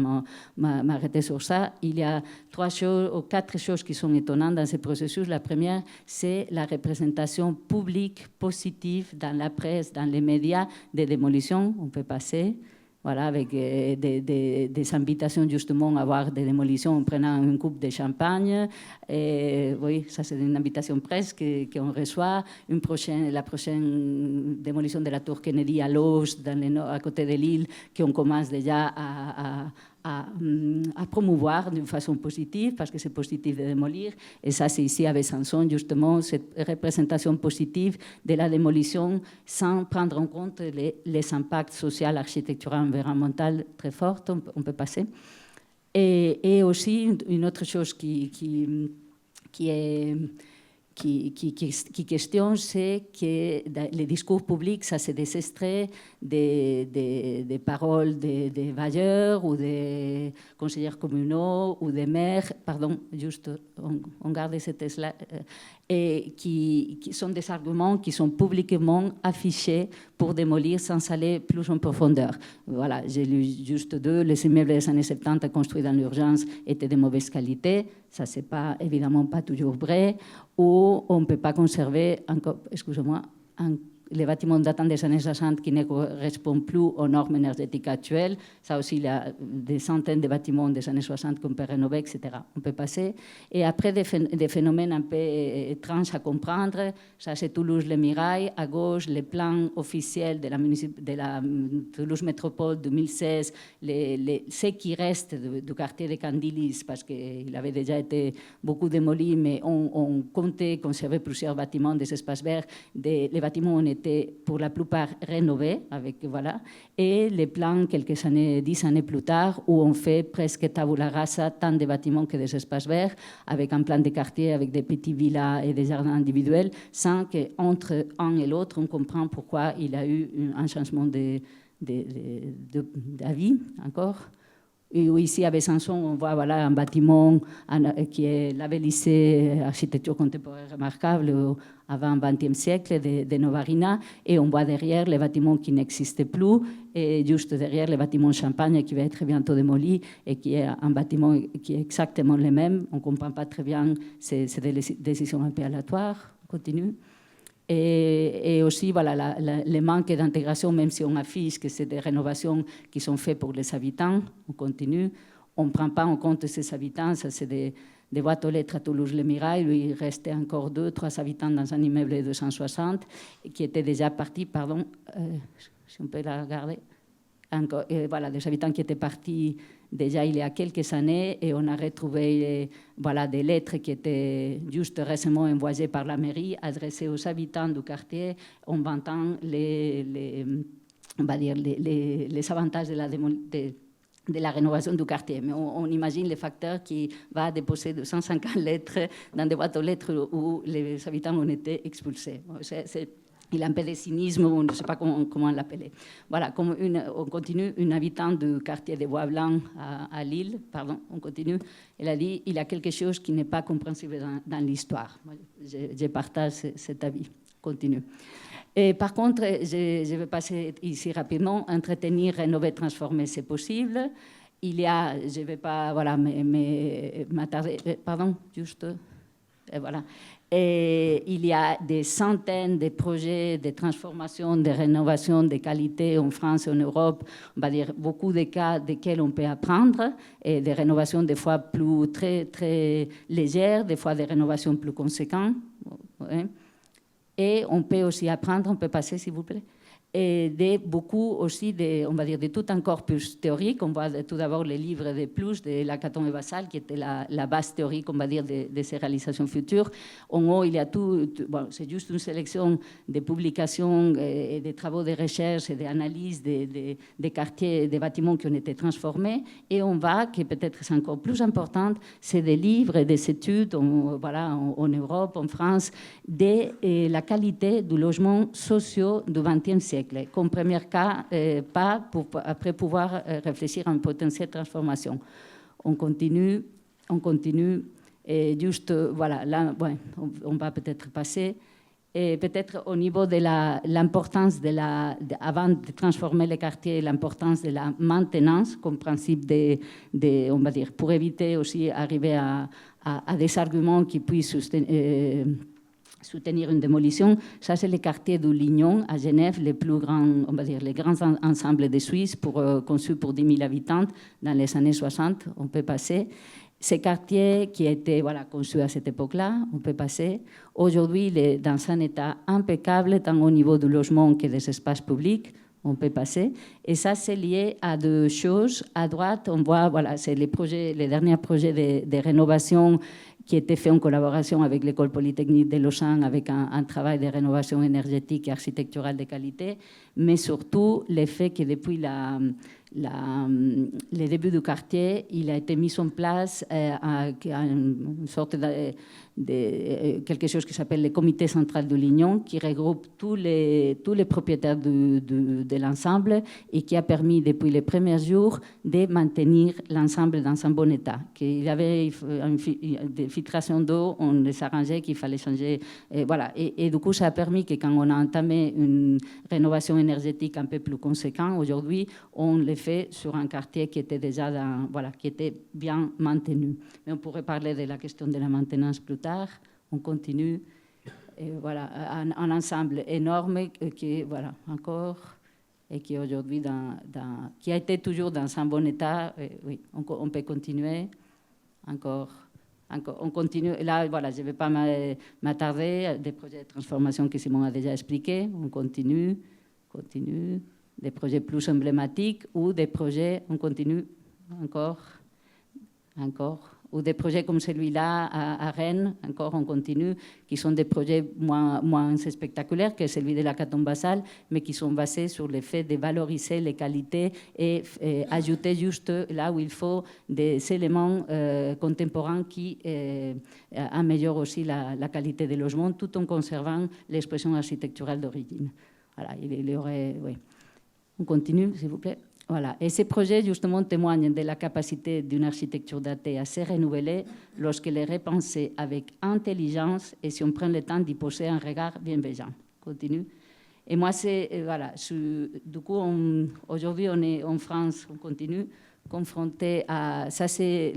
Speaker 4: m'arrêter sur ça, il y a 3 ou 4 choses qui sont étonnantes dans ce processus. La première, c'est la représentation publique positive dans la presse, dans les médias, des démolitions. On peut passer. Voilà, avec des invitations justement à voir des démolitions en prenant une coupe de champagne. Et, oui, ça c'est une invitation presse qu'on reçoit. La prochaine démolition de la tour Kennedy à Loos, à côté de l'île, qu'on commence déjà à promouvoir d'une façon positive, parce que c'est positif de démolir. Et ça, c'est ici à Besançon, justement, cette représentation positive de la démolition sans prendre en compte les impacts sociaux, architecturaux, environnementaux très forts. On peut passer. Et aussi, une autre chose qui questionne, c'est que les discours publics, ça c'est des extraits des paroles des bailleurs ou des conseillers communaux ou des maires, pardon, juste on garde cette slide, et qui sont des arguments qui sont publiquement affichés pour démolir sans aller plus en profondeur. Voilà, j'ai lu juste 2. Les immeubles des années 70 construits dans l'urgence étaient de mauvaise qualité. Ça, c'est pas, évidemment pas toujours vrai. Ou on ne peut pas conserver, les bâtiments datant des années 60 qui ne correspondent plus aux normes énergétiques actuelles. Ça aussi, il y a des centaines de bâtiments des années 60 qu'on peut rénover, etc. On peut passer. Et après, des phénomènes un peu étranges à comprendre. Ça, c'est Toulouse-les Mirailles. À gauche, les plans officiels de la Toulouse Métropole 2016, ce qui reste du quartier de Candilis, parce qu'il avait déjà été beaucoup démoli, mais on comptait conserver plusieurs bâtiments des espaces verts. Les bâtiments ont été pour la plupart rénovés, voilà, et les plans, 10 années plus tard, où on fait presque tabula rasa tant de bâtiments que des espaces verts, avec un plan de quartier, avec des petites villas et des jardins individuels, sans qu'entre un et l'autre, on comprenne pourquoi il y a eu un changement d'avis encore. Et ici, à Besançon, on voit un bâtiment qui est labellisé architecture contemporaine remarquable avant le XXe siècle de Novarina. Et on voit derrière les bâtiments qui n'existent plus et juste derrière les bâtiments Champagne qui va être bientôt démoli et qui est un bâtiment qui est exactement le même. On ne comprend pas très bien, c'est des décisions un peu aléatoires. On continue. Et aussi, voilà, le manque d'intégration, même si on affiche que c'est des rénovations qui sont faites pour les habitants, on continue. On ne prend pas en compte ces habitants, ça c'est des boîtes aux lettres à Toulouse-le-Mirail, où il restait encore 2-3 habitants dans un immeuble de 260, qui étaient déjà partis, pardon, si on peut la regarder, encore, voilà, des habitants qui étaient partis déjà il y a quelques années, et on a retrouvé voilà, des lettres qui étaient juste récemment envoyées par la mairie, adressées aux habitants du quartier, en vantant on va dire les avantages de la rénovation du quartier. Mais on imagine le facteur qui va déposer 250 lettres dans des boîtes aux lettres où les habitants ont été expulsés. Il a un peu de cynisme, on ne sait pas comment l'appeler. Voilà, on continue, une habitante du quartier de Bois-Blanc à Lille, pardon, on continue, elle a dit il y a quelque chose qui n'est pas compréhensible dans l'histoire. Je partage cet avis. Continue. Et par contre, je vais passer ici rapidement. Entretenir, rénover, transformer, c'est possible. Il y a, je ne vais pas voilà, m'attarder, pardon, juste, et voilà. Et il y a des centaines de projets de transformation, de rénovation, de qualité en France et en Europe. On va dire beaucoup de cas desquels on peut apprendre, et des rénovations des fois plus très légères, des fois des rénovations plus conséquentes. Ouais. Et on peut aussi apprendre, on peut passer s'il vous plaît, et beaucoup aussi, on va dire, de tout un corpus théorique. On voit tout d'abord les livres de Plus de Lacaton et Vassal, qui était la base théorique, on va dire, de ces réalisations futures. En haut, il y a bon, c'est juste une sélection de publications et des travaux de recherche et d'analyse des quartiers, des bâtiments qui ont été transformés. Et on va, qui peut-être c'est encore plus importante, c'est des livres et des études voilà, en Europe, en France, de la qualité du logement social du XXe siècle, comme premier pas pour après pouvoir réfléchir à une potentielle transformation. On continue, et juste, voilà, là, ouais, on va peut-être passer. Et peut-être au niveau de l'importance avant de transformer les quartiers, l'importance de la maintenance comme principe on va dire, pour éviter aussi arriver à des arguments qui puissent soutenir une démolition. Ça, c'est le quartier du Lignon à Genève, les plus grands, on va dire, les grands ensembles de Suisse conçus pour 10 000 habitants dans les années 60. On peut passer. Ces quartiers qui étaient voilà, conçus à cette époque-là, on peut passer. Aujourd'hui, il est dans un état impeccable, tant au niveau du logement que des espaces publics. On peut passer. Et ça, c'est lié à deux choses. À droite, on voit, voilà, c'est les derniers projets de rénovation qui étaient faits en collaboration avec l'École Polytechnique de Lausanne, avec un travail de rénovation énergétique et architecturale de qualité, mais surtout le fait que depuis le début du quartier, il a été mis en place une sorte quelque chose qui s'appelle le comité central du Lignon, qui regroupe tous les propriétaires de l'ensemble et qui a permis depuis les premiers jours de maintenir l'ensemble dans un bon état. Il y avait des filtrations d'eau, on les arrangeait, qu'il fallait changer. Voilà. Et du coup, ça a permis que quand on a entamé une rénovation énergétique un peu plus conséquente, aujourd'hui, on le fait sur un quartier qui était déjà qui était bien maintenu. Mais on pourrait parler de la question de la maintenance plus tard. On continue. Et voilà, un ensemble énorme qui, voilà, encore, et qui aujourd'hui, qui a été toujours dans un bon état. Oui, on peut continuer. Encore, on continue. Là, voilà, je ne vais pas m'attarder. Des projets de transformation que Simon a déjà expliqué. On continue. Des projets plus emblématiques ou des projets, on continue encore, ou des projets comme celui-là à Rennes, encore on continue, qui sont des projets moins spectaculaires que celui de la Lacaton-Vassal, mais qui sont basés sur le fait de valoriser les qualités et ajouter juste là où il faut des éléments contemporains qui améliorent aussi la qualité des logements, tout en conservant l'expression architecturale d'origine. Voilà, il y aurait... Oui. On continue, s'il vous plaît. Voilà. Et ces projets, justement, témoignent de la capacité d'une architecture datée à se renouveler lorsqu'elle est repensée avec intelligence et si on prend le temps d'y poser un regard bienveillant. Continue. Et moi, c'est... Voilà. Du coup, aujourd'hui, on est en France, on continue. confrontés à... Ça, c'est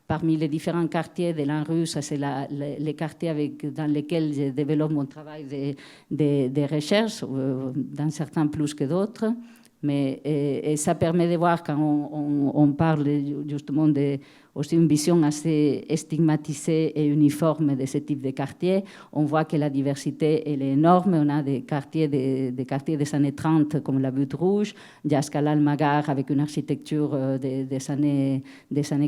Speaker 4: parmi les différents quartiers de l'ANRU, ça, c'est les quartiers dans lesquels je développe mon travail de recherche, dans certains plus que d'autres. Mais et ça permet de voir, quand on parle justement aussi une vision assez stigmatisée et uniforme de ce type de quartier, on voit que la diversité elle est énorme. On a des quartiers des années 30 comme la Butte Rouge, jusqu'à l'Almagar avec une architecture des années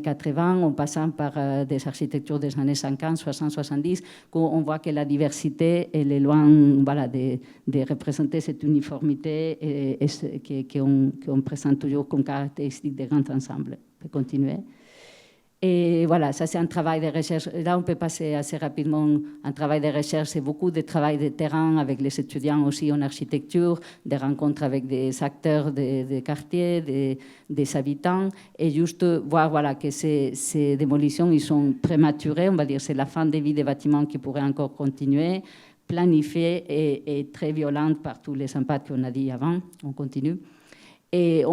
Speaker 4: 80, en passant par des architectures des années 50, 60, 70, on voit que la diversité elle est loin voilà, de représenter cette uniformité qu'on présente toujours comme caractéristique des grands ensembles. On peut continuer. Et voilà, ça c'est un travail de recherche. Là, on peut passer assez rapidement. Un travail de recherche, c'est beaucoup de travail de terrain avec les étudiants aussi en architecture, des rencontres avec des acteurs des quartiers, des habitants, et juste voir voilà, que ces démolitions, ils sont prématurées, on va dire, c'est la fin de vie des bâtiments qui pourraient encore continuer, planifiée et très violente par tous les impacts qu'on a dit avant. On continue. Et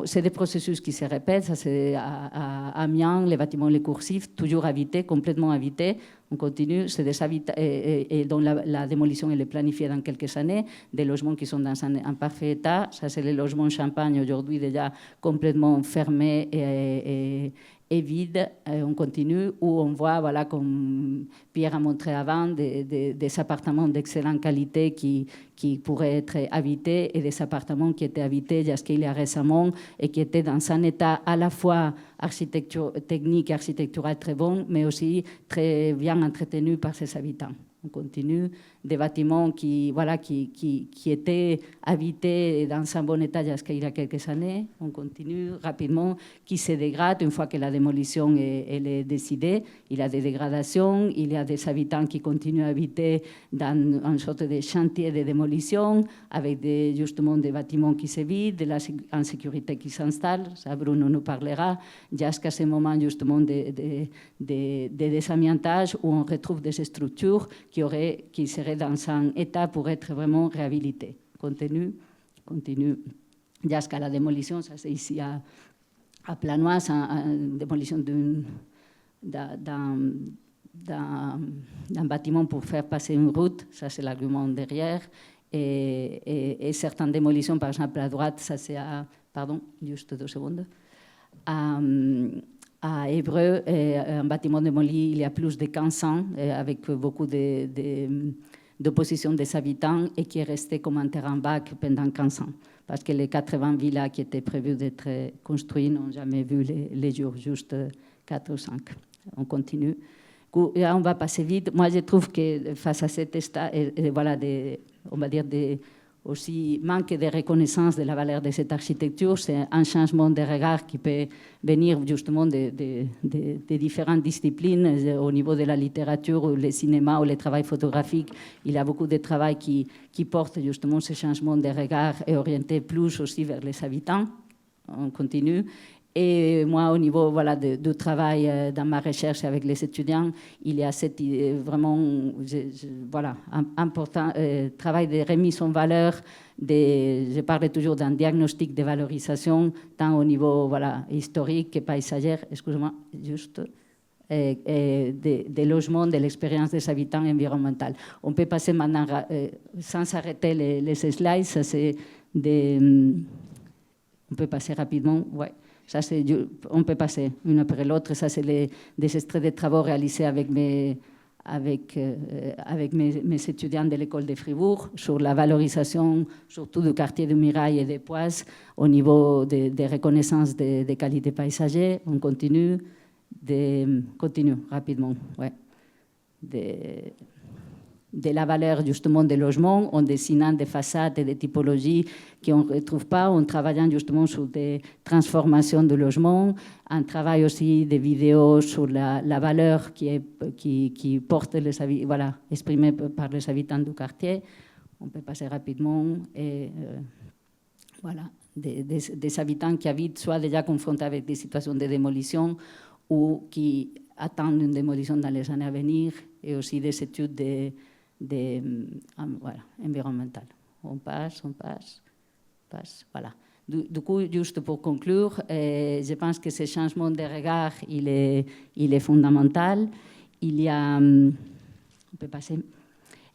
Speaker 4: c'est des processus qui se répètent. Ça, c'est à Amiens, les bâtiments Les Coursifs, toujours habités, complètement habités. On continue. C'est des et dont la démolition elle est planifiée dans quelques années. Des logements qui sont dans un parfait état. Ça, c'est les logements Champagne, aujourd'hui déjà complètement fermés et vide, on continue, où on voit, voilà, comme Pierre a montré avant, des appartements d'excellente qualité qui pourraient être habités et des appartements qui étaient habités jusqu'il y a récemment et qui étaient dans un état à la fois technique et architectural très bon, mais aussi très bien entretenus par ses habitants. On continue. Des bâtiments qui étaient habités dans un bon état jusqu'il y a quelques années. On continue rapidement, qui se dégradent une fois que la démolition elle est décidée. Il y a des dégradations, il y a des habitants qui continuent à habiter dans une sorte de chantier de démolition, avec justement des bâtiments qui se vident, de l'insécurité qui s'installe. Ça, Bruno nous parlera, jusqu'à ce moment justement de désamiantage où on retrouve des structures qui seraient dans un état pour être vraiment réhabilitées. Continue. Jusqu'à la démolition, ça c'est ici à Planoise, une démolition d'un bâtiment pour faire passer une route, ça c'est l'argument derrière. Et certaines démolitions, par exemple à droite, ça c'est à... Pardon, juste 2 secondes. À Évreux, un bâtiment démoli il y a plus de 15 ans, avec beaucoup d'opposition des habitants et qui est resté comme un terrain vague pendant 15 ans. Parce que les 80 villas qui étaient prévues d'être construites n'ont jamais vu les jours, juste 4 ou 5. On continue. Là, on va passer vite. Moi, je trouve que face à cet état, voilà, on va dire aussi manque de reconnaissance de la valeur de cette architecture, c'est un changement de regard qui peut venir justement de différentes disciplines. Au niveau de la littérature, ou le cinéma, ou le travail photographique, il y a beaucoup de travail qui porte justement ce changement de regard et orienté plus aussi vers les habitants. On continue. Et moi, au niveau voilà, du travail dans ma recherche avec les étudiants, il y a cette vraiment voilà, important travail de remise en valeur. Je parle toujours d'un diagnostic de valorisation, tant au niveau voilà, historique que paysagère, excusez-moi, juste, des logements, de l'expérience des habitants environnementaux. On peut passer maintenant, sans s'arrêter les slides, ça c'est on peut passer rapidement, ouais. Ça, on peut passer une après l'autre. Ça, c'est des extraits de travaux réalisés avec mes étudiants de l'école de Fribourg sur la valorisation, surtout du quartier de Mirail et des Poisses, au niveau de reconnaissance des qualités paysagères. On continue rapidement. Ouais. De la valeur justement des logements en dessinant des façades et des typologies qu'on ne retrouve pas, en travaillant justement sur des transformations de logements, un travail aussi de vidéos sur la valeur qui porte voilà, exprimée par les habitants du quartier. On peut passer rapidement. Et voilà, des habitants qui habitent soit déjà confrontés avec des situations de démolition ou qui attendent une démolition dans les années à venir, et aussi des études voilà, environnementales. On passe, voilà. Du coup, juste pour conclure, je pense que ce changement de regard, il est fondamental. Il y a... on peut passer.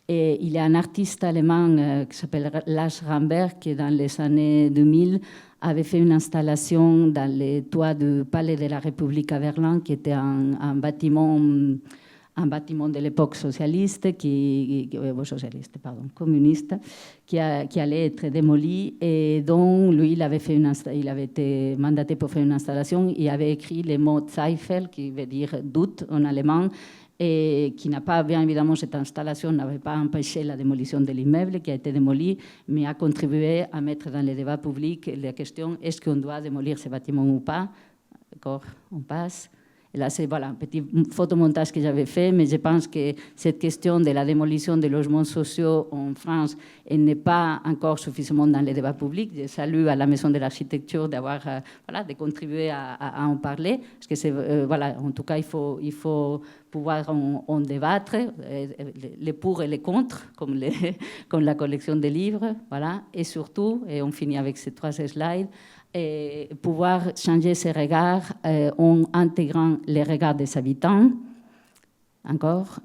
Speaker 4: Et il y a un artiste allemand qui s'appelle Lars Ramberg qui, dans les années 2000, avait fait une installation dans les toits du Palais de la République à Berlin, qui était un bâtiment de l'époque communiste, qui allait être démoli, et dont lui, il avait été mandaté pour faire une installation. Il avait écrit les mots Zweifel, qui veut dire doute en allemand, et qui n'a pas, bien évidemment, cette installation n'avait pas empêché la démolition de l'immeuble qui a été démoli, mais a contribué à mettre dans le débat public la question est-ce qu'on doit démolir ce bâtiment ou pas. D'accord, on passe. Et là, c'est un petit photomontage que j'avais fait, mais je pense que cette question de la démolition des logements sociaux en France, elle n'est pas encore suffisamment dans le débat public. Je salue à la Maison de l'Architecture d'avoir de contribuer à en parler, parce que c'est en tout cas il faut pouvoir en débattre, les pour et les contre, comme la collection de livres, et surtout, et on finit avec ces 3 slides, et pouvoir changer ces regards en intégrant les regards des habitants,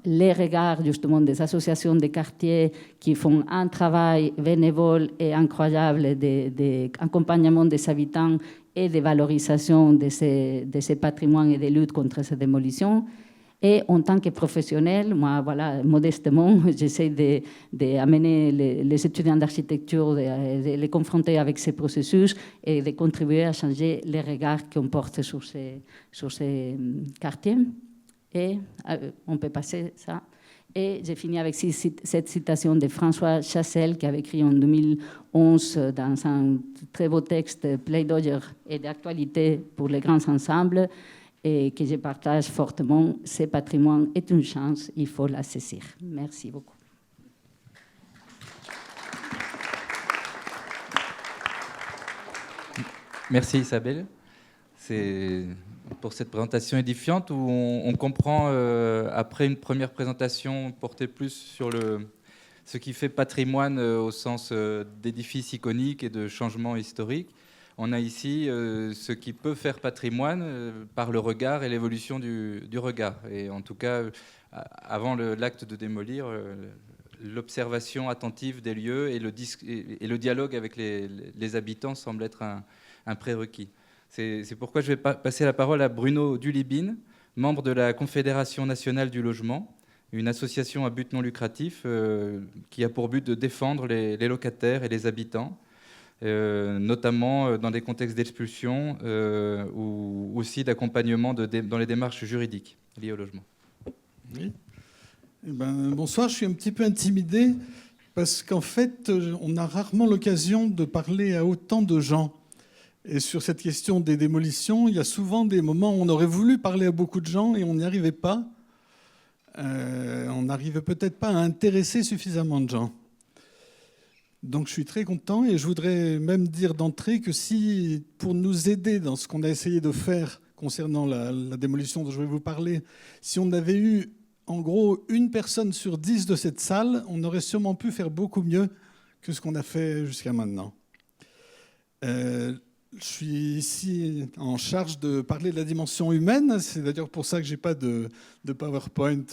Speaker 4: les regards justement des associations de quartiers qui font un travail bénévole et incroyable d'accompagnement des habitants et de valorisation de ces patrimoines et de lutte contre ces démolitions. Et en tant que professionnel, moi, modestement, j'essaie d'amener les étudiants d'architecture, de les confronter avec ces processus et de contribuer à changer les regards qu'on porte sur ces quartiers. Et on peut passer ça. Et j'ai fini avec cette citation de François Chassel, qui avait écrit en 2011 dans un très beau texte, Plaidoyer et d'actualité pour les grands ensembles, et que je partage fortement. Ce patrimoine est une chance, il faut la saisir. Merci beaucoup.
Speaker 2: Merci Isabelle. C'est pour cette présentation édifiante où on comprend, après une première présentation portée plus sur ce qui fait patrimoine au sens d'édifices iconiques et de changements historiques. On a ici ce qui peut faire patrimoine par le regard et l'évolution du regard. Et en tout cas, avant l'acte de démolir, l'observation attentive des lieux et le dialogue avec les habitants semble être un prérequis. C'est pourquoi je vais passer la parole à Bruno Dulibine, membre de la Confédération nationale du logement, une association à but non lucratif qui a pour but de défendre les locataires et les habitants, notamment dans des contextes d'expulsion ou aussi d'accompagnement dans les démarches juridiques liées au logement.
Speaker 5: Oui. Bonsoir, je suis un petit peu intimidé parce qu'en fait, on a rarement l'occasion de parler à autant de gens. Et sur cette question des démolitions, il y a souvent des moments où on aurait voulu parler à beaucoup de gens et on n'y arrivait pas. On n'arrivait peut-être pas à intéresser suffisamment de gens. Donc je suis très content et je voudrais même dire d'entrée que si, pour nous aider dans ce qu'on a essayé de faire concernant la démolition dont je vais vous parler, si on avait eu en gros 1 personne sur 10 de cette salle, on aurait sûrement pu faire beaucoup mieux que ce qu'on a fait jusqu'à maintenant. Je suis ici en charge de parler de la dimension humaine. C'est d'ailleurs pour ça que je n'ai pas de PowerPoint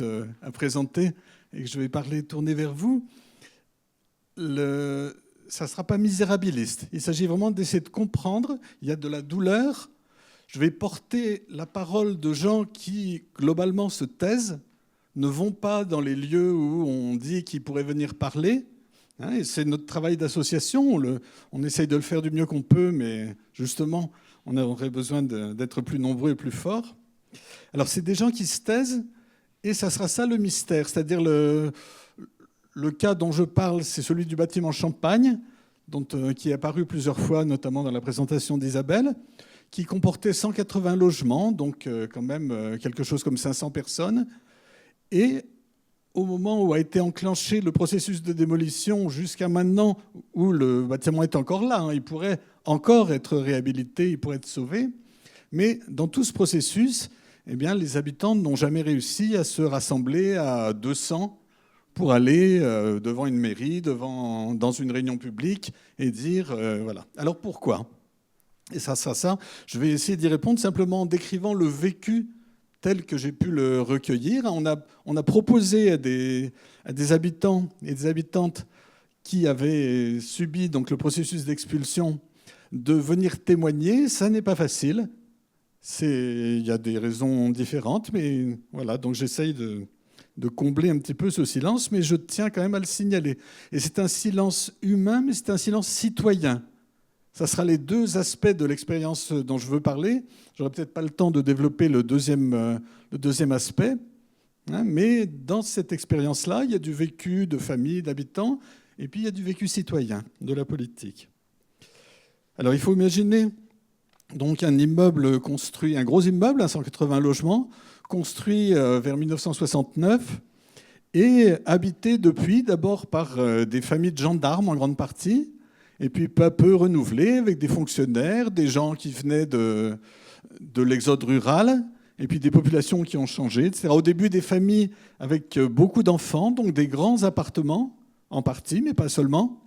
Speaker 5: à présenter et que je vais tourner vers vous. Ça ne sera pas misérabiliste. Il s'agit vraiment d'essayer de comprendre. Il y a de la douleur. Je vais porter la parole de gens qui, globalement, se taisent, ne vont pas dans les lieux où on dit qu'ils pourraient venir parler. Et c'est notre travail d'association. On essaye de le faire du mieux qu'on peut, mais justement, on aurait besoin d'être plus nombreux et plus forts. Alors, c'est des gens qui se taisent, et ça sera ça le mystère. C'est-à-dire le cas dont je parle, c'est celui du bâtiment Champagne, qui est apparu plusieurs fois, notamment dans la présentation d'Isabelle, qui comportait 180 logements, donc quand même quelque chose comme 500 personnes. Et au moment où a été enclenché le processus de démolition jusqu'à maintenant, où le bâtiment est encore là, il pourrait encore être réhabilité, il pourrait être sauvé. Mais dans tout ce processus, eh bien, les habitants n'ont jamais réussi à se rassembler à 200 pour aller devant une mairie, dans une réunion publique et dire voilà. Alors pourquoi ? Et ça. Je vais essayer d'y répondre simplement en décrivant le vécu tel que j'ai pu le recueillir. On a proposé à des habitants et des habitantes qui avaient subi donc, le processus d'expulsion de venir témoigner. Ça n'est pas facile. Il y a des raisons différentes, mais voilà, donc j'essaye de combler un petit peu ce silence, mais je tiens quand même à le signaler. Et c'est un silence humain, mais c'est un silence citoyen. Ça sera les deux aspects de l'expérience dont je veux parler. J'aurai peut-être pas le temps de développer le deuxième aspect, hein, mais dans cette expérience-là, il y a du vécu de famille, d'habitants, et puis il y a du vécu citoyen, de la politique. Alors il faut imaginer donc un immeuble construit, un gros immeuble, à 180 logements, construit vers 1969 et habité depuis d'abord par des familles de gendarmes en grande partie, et puis peu à peu renouvelé avec des fonctionnaires, des gens qui venaient de l'exode rural, et puis des populations qui ont changé, etc. Au début, des familles avec beaucoup d'enfants, donc des grands appartements, en partie, mais pas seulement.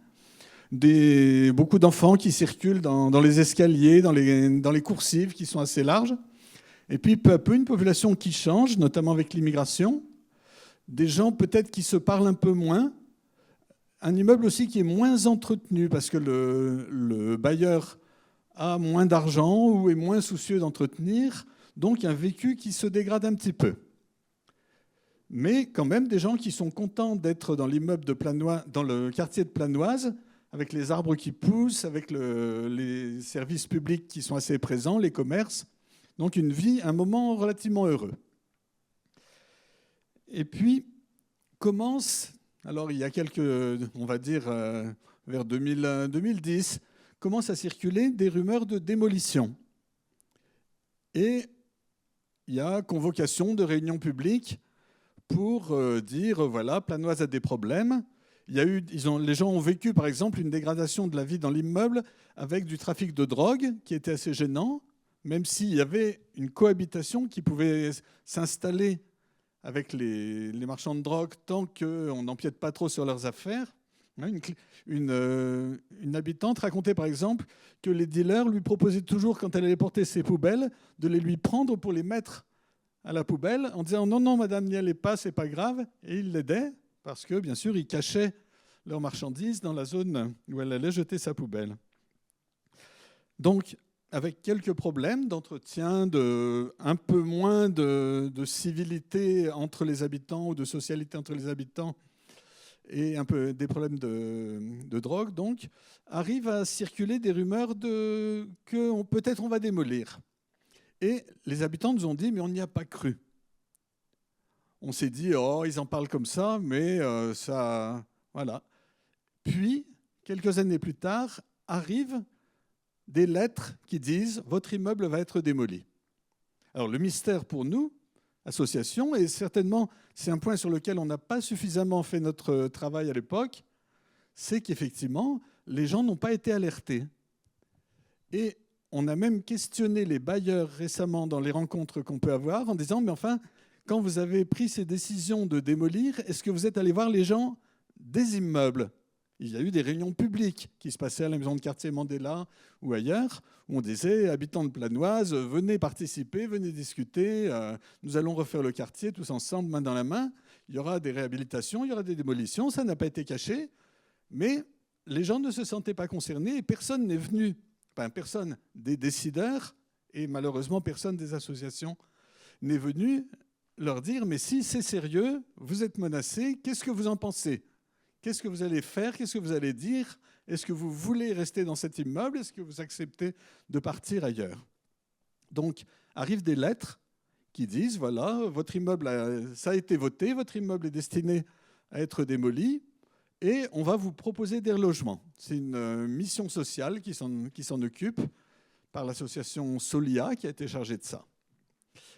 Speaker 5: Beaucoup d'enfants qui circulent dans les escaliers, dans les coursives qui sont assez larges. Et puis peu à peu, une population qui change, notamment avec l'immigration. Des gens peut-être qui se parlent un peu moins. Un immeuble aussi qui est moins entretenu parce que le bailleur a moins d'argent ou est moins soucieux d'entretenir. Donc un vécu qui se dégrade un petit peu. Mais quand même des gens qui sont contents d'être dans l'immeuble de Planoise, dans le quartier de Planoise, avec les arbres qui poussent, avec les services publics qui sont assez présents, les commerces. Donc une vie, un moment relativement heureux. Et puis commence, alors il y a on va dire vers 2010, commencent à circuler des rumeurs de démolition. Et il y a convocation de réunions publiques pour dire, voilà, Planoise a des problèmes. Les gens ont vécu, par exemple, une dégradation de la vie dans l'immeuble avec du trafic de drogue qui était assez gênant, même s'il y avait une cohabitation qui pouvait s'installer avec les marchands de drogue tant qu'on n'empiète pas trop sur leurs affaires. Une habitante racontait, par exemple, que les dealers lui proposaient toujours, quand elle allait porter ses poubelles, de les lui prendre pour les mettre à la poubelle en disant « Non, madame, n'y allez pas, c'est pas grave ». Et ils l'aidaient. Parce que, bien sûr, ils cachaient leurs marchandises dans la zone où elle allait jeter sa poubelle. Donc, avec quelques problèmes d'entretien, un peu moins de civilité entre les habitants ou de socialité entre les habitants et un peu des problèmes de drogue, donc, arrivent à circuler des rumeurs que peut-être on va démolir. Et les habitants nous ont dit « mais on n'y a pas cru ». On s'est dit, oh, ils en parlent comme ça, mais ça... Voilà. Puis, quelques années plus tard, arrivent des lettres qui disent « Votre immeuble va être démoli ». Alors, le mystère pour nous, association, et certainement, c'est un point sur lequel on n'a pas suffisamment fait notre travail à l'époque, c'est qu'effectivement, les gens n'ont pas été alertés. Et on a même questionné les bailleurs récemment dans les rencontres qu'on peut avoir en disant « Mais enfin... quand vous avez pris ces décisions de démolir, est-ce que vous êtes allé voir les gens des immeubles ? Il y a eu des réunions publiques qui se passaient à la maison de quartier Mandela ou ailleurs, où on disait, habitants de Planoise, venez participer, venez discuter, nous allons refaire le quartier tous ensemble, main dans la main. Il y aura des réhabilitations, il y aura des démolitions, ça n'a pas été caché, mais les gens ne se sentaient pas concernés et personne n'est venu, enfin personne des décideurs et malheureusement personne des associations n'est venu leur dire, mais si c'est sérieux, vous êtes menacés, qu'est-ce que vous en pensez ? Qu'est-ce que vous allez faire ? Qu'est-ce que vous allez dire ? Est-ce que vous voulez rester dans cet immeuble ? Est-ce que vous acceptez de partir ailleurs ? Donc, arrivent des lettres qui disent, voilà, votre immeuble, ça a été voté, votre immeuble est destiné à être démoli, et on va vous proposer des relogements. C'est une mission sociale qui s'en occupe par l'association Solia qui a été chargée de ça.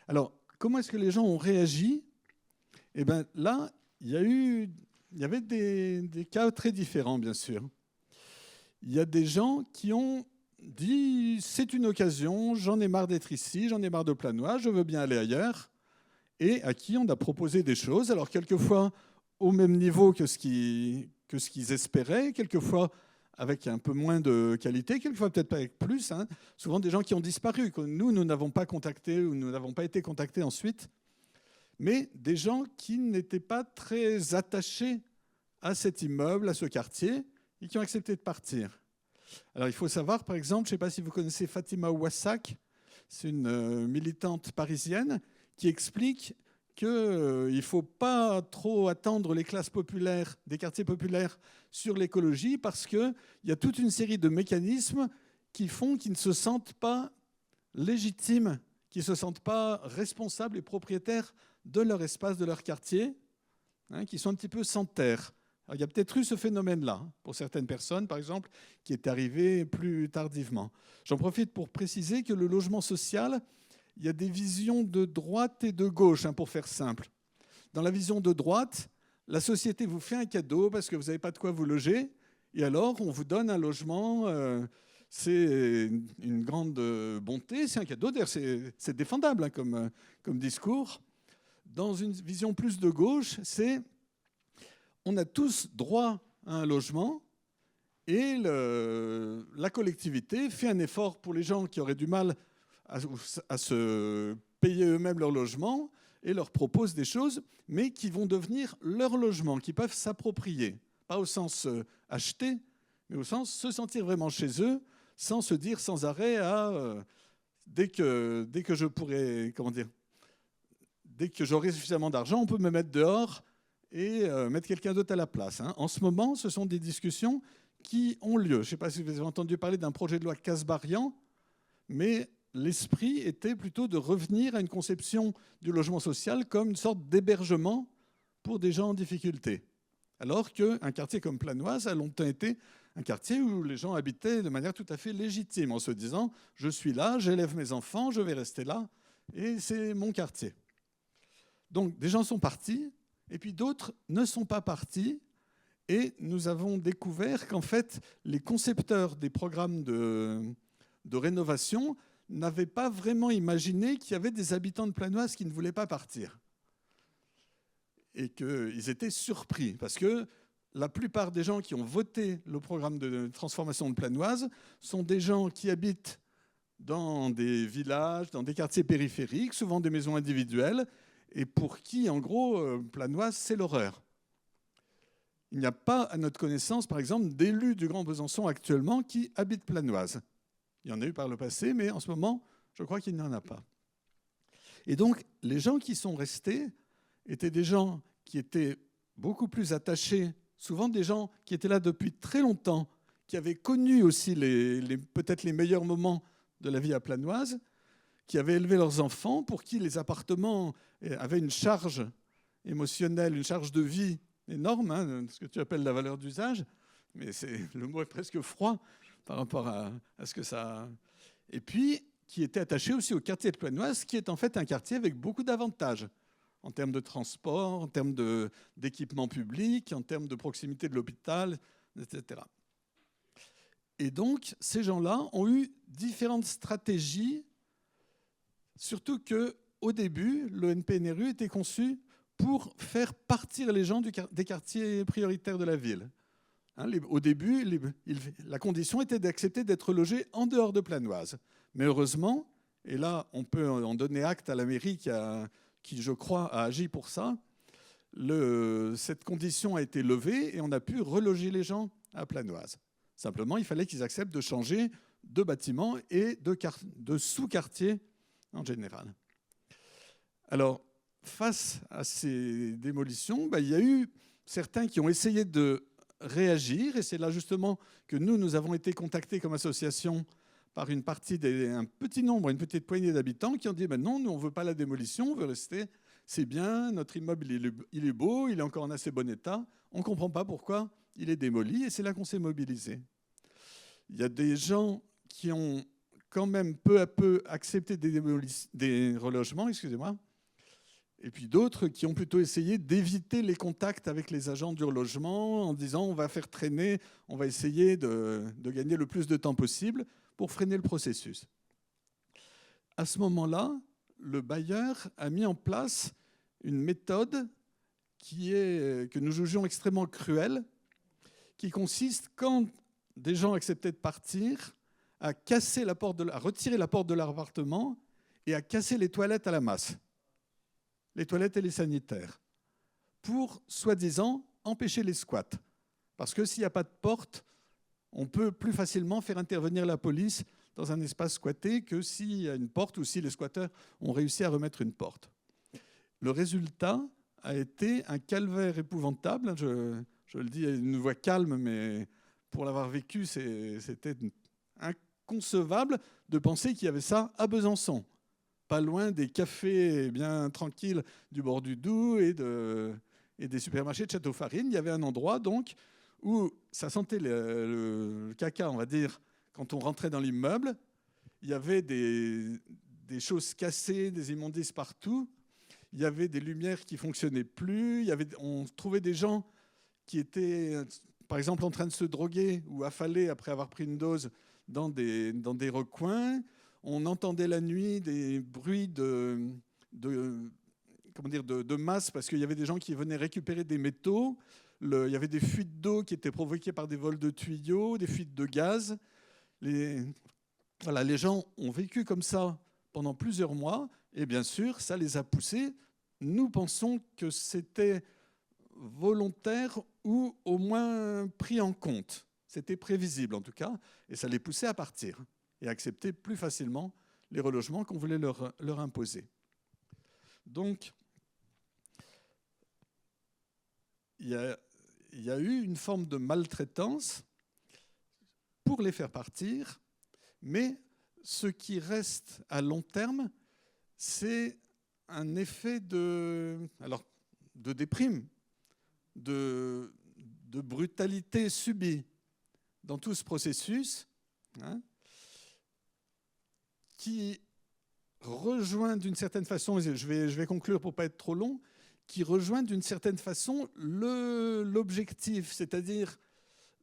Speaker 5: Alors, comment est-ce que les gens ont réagi ? Eh bien là, il y avait des cas très différents, bien sûr. Il y a des gens qui ont dit « c'est une occasion, j'en ai marre d'être ici, j'en ai marre de Planoise, je veux bien aller ailleurs », et à qui on a proposé des choses, alors quelquefois au même niveau que ce qu'ils espéraient, quelquefois avec un peu moins de qualité, quelquefois peut-être pas avec plus, hein. Souvent des gens qui ont disparu, que nous n'avons pas contactés ou nous n'avons pas été contactés ensuite, mais des gens qui n'étaient pas très attachés à cet immeuble, à ce quartier, et qui ont accepté de partir. Alors il faut savoir, par exemple, je ne sais pas si vous connaissez Fatima Ouassak, c'est une militante parisienne qui explique qu'il ne faut pas trop attendre les classes populaires, des quartiers populaires sur l'écologie parce qu'il y a toute une série de mécanismes qui font qu'ils ne se sentent pas légitimes, qui ne se sentent pas responsables et propriétaires de leur espace, de leur quartier, hein, qui sont un petit peu sans terre. Alors, il y a peut-être eu ce phénomène-là, pour certaines personnes, par exemple, qui est arrivé plus tardivement. J'en profite pour préciser que le logement social, il y a des visions de droite et de gauche, hein, pour faire simple. Dans la vision de droite, la société vous fait un cadeau parce que vous n'avez pas de quoi vous loger, et alors on vous donne un logement, c'est une grande bonté, c'est un cadeau, d'ailleurs c'est défendable, hein, comme discours. Dans une vision plus de gauche, c'est on a tous droit à un logement, et la collectivité fait un effort pour les gens qui auraient du mal à se payer eux-mêmes leur logement et leur propose des choses, mais qui vont devenir leur logement, qui peuvent s'approprier. Pas au sens acheter, mais au sens se sentir vraiment chez eux, sans se dire sans arrêt dès que je pourrais, dès que j'aurai suffisamment d'argent, on peut me mettre dehors et mettre quelqu'un d'autre à la place. Hein. En ce moment, ce sont des discussions qui ont lieu. Je ne sais pas si vous avez entendu parler d'un projet de loi Kasbarian, mais l'esprit était plutôt de revenir à une conception du logement social comme une sorte d'hébergement pour des gens en difficulté. Alors qu'un quartier comme Planoise a longtemps été un quartier où les gens habitaient de manière tout à fait légitime, en se disant « je suis là, j'élève mes enfants, je vais rester là, et c'est mon quartier ». Donc des gens sont partis, et puis d'autres ne sont pas partis, et nous avons découvert qu'en fait, les concepteurs des programmes de rénovation n'avaient pas vraiment imaginé qu'il y avait des habitants de Planoise qui ne voulaient pas partir. Et qu'ils étaient surpris, parce que la plupart des gens qui ont voté le programme de transformation de Planoise sont des gens qui habitent dans des villages, dans des quartiers périphériques, souvent des maisons individuelles, et pour qui, en gros, Planoise, c'est l'horreur. Il n'y a pas, à notre connaissance, par exemple, d'élus du Grand Besançon actuellement qui habitent Planoise. Il y en a eu par le passé, mais en ce moment, je crois qu'il n'y en a pas. Et donc, les gens qui sont restés étaient des gens qui étaient beaucoup plus attachés, souvent des gens qui étaient là depuis très longtemps, qui avaient connu aussi peut-être les meilleurs moments de la vie à Planoise, qui avaient élevé leurs enfants, pour qui les appartements avaient une charge émotionnelle, une charge de vie énorme, hein, ce que tu appelles la valeur d'usage, mais le mot est presque froid par rapport à ce que ça... Et puis, qui était attaché aussi au quartier de Planoise, qui est en fait un quartier avec beaucoup d'avantages, en termes de transport, en termes d'équipement public, en termes de proximité de l'hôpital, etc. Et donc, ces gens-là ont eu différentes stratégies, surtout qu'au début, le NPNRU était conçu pour faire partir les gens des quartiers prioritaires de la ville. Hein, au début, la condition était d'accepter d'être logé en dehors de Planoise. Mais heureusement, et là, on peut en donner acte à la mairie qui, je crois, a agi pour ça, cette condition a été levée et on a pu reloger les gens à Planoise. Simplement, il fallait qu'ils acceptent de changer de bâtiment et de sous-quartier en général. Alors, face à ces démolitions, il y a eu certains qui ont essayé de réagir, et c'est là justement que nous avons été contactés comme association par un petit nombre, une petite poignée d'habitants qui ont dit non, nous on ne veut pas la démolition, on veut rester, c'est bien, notre immeuble il est beau, il est encore en assez bon état, on ne comprend pas pourquoi il est démoli, et c'est là qu'on s'est mobilisé. Il y a des gens qui ont quand même peu à peu accepté des relogements, excusez-moi, et puis d'autres qui ont plutôt essayé d'éviter les contacts avec les agents du relogement en disant on va faire traîner, on va essayer de gagner le plus de temps possible pour freiner le processus. À ce moment-là, le bailleur a mis en place une méthode que nous jugeons extrêmement cruelle, qui consiste quand des gens acceptaient de partir à retirer la porte de leur appartement et à casser les toilettes à la masse, les toilettes et les sanitaires, pour, soi-disant, empêcher les squats. Parce que s'il n'y a pas de porte, on peut plus facilement faire intervenir la police dans un espace squatté que s'il y a une porte ou si les squatteurs ont réussi à remettre une porte. Le résultat a été un calvaire épouvantable. Je le dis à une voix calme, mais pour l'avoir vécu, c'était inconcevable de penser qu'il y avait ça à Besançon, pas loin des cafés bien tranquilles du bord du Doubs et des supermarchés de Château-Farine. Il y avait un endroit donc où ça sentait le caca, on va dire, quand on rentrait dans l'immeuble. Il y avait des choses cassées, des immondices partout. Il y avait des lumières qui ne fonctionnaient plus. On trouvait des gens qui étaient, par exemple, en train de se droguer ou affalés après avoir pris une dose dans des recoins. On entendait la nuit des bruits de masse parce qu'il y avait des gens qui venaient récupérer des métaux. Il y avait des fuites d'eau qui étaient provoquées par des vols de tuyaux, des fuites de gaz. Les gens ont vécu comme ça pendant plusieurs mois et bien sûr, ça les a poussés. Nous pensons que c'était volontaire ou au moins pris en compte. C'était prévisible en tout cas et ça les poussait à partir et à accepter plus facilement les relogements qu'on voulait leur imposer. Donc, il y a eu une forme de maltraitance pour les faire partir, mais ce qui reste à long terme, c'est un effet de déprime, de brutalité subie dans tout ce processus, qui rejoint d'une certaine façon, et je vais conclure pour ne pas être trop long, qui rejoint d'une certaine façon l'objectif, c'est-à-dire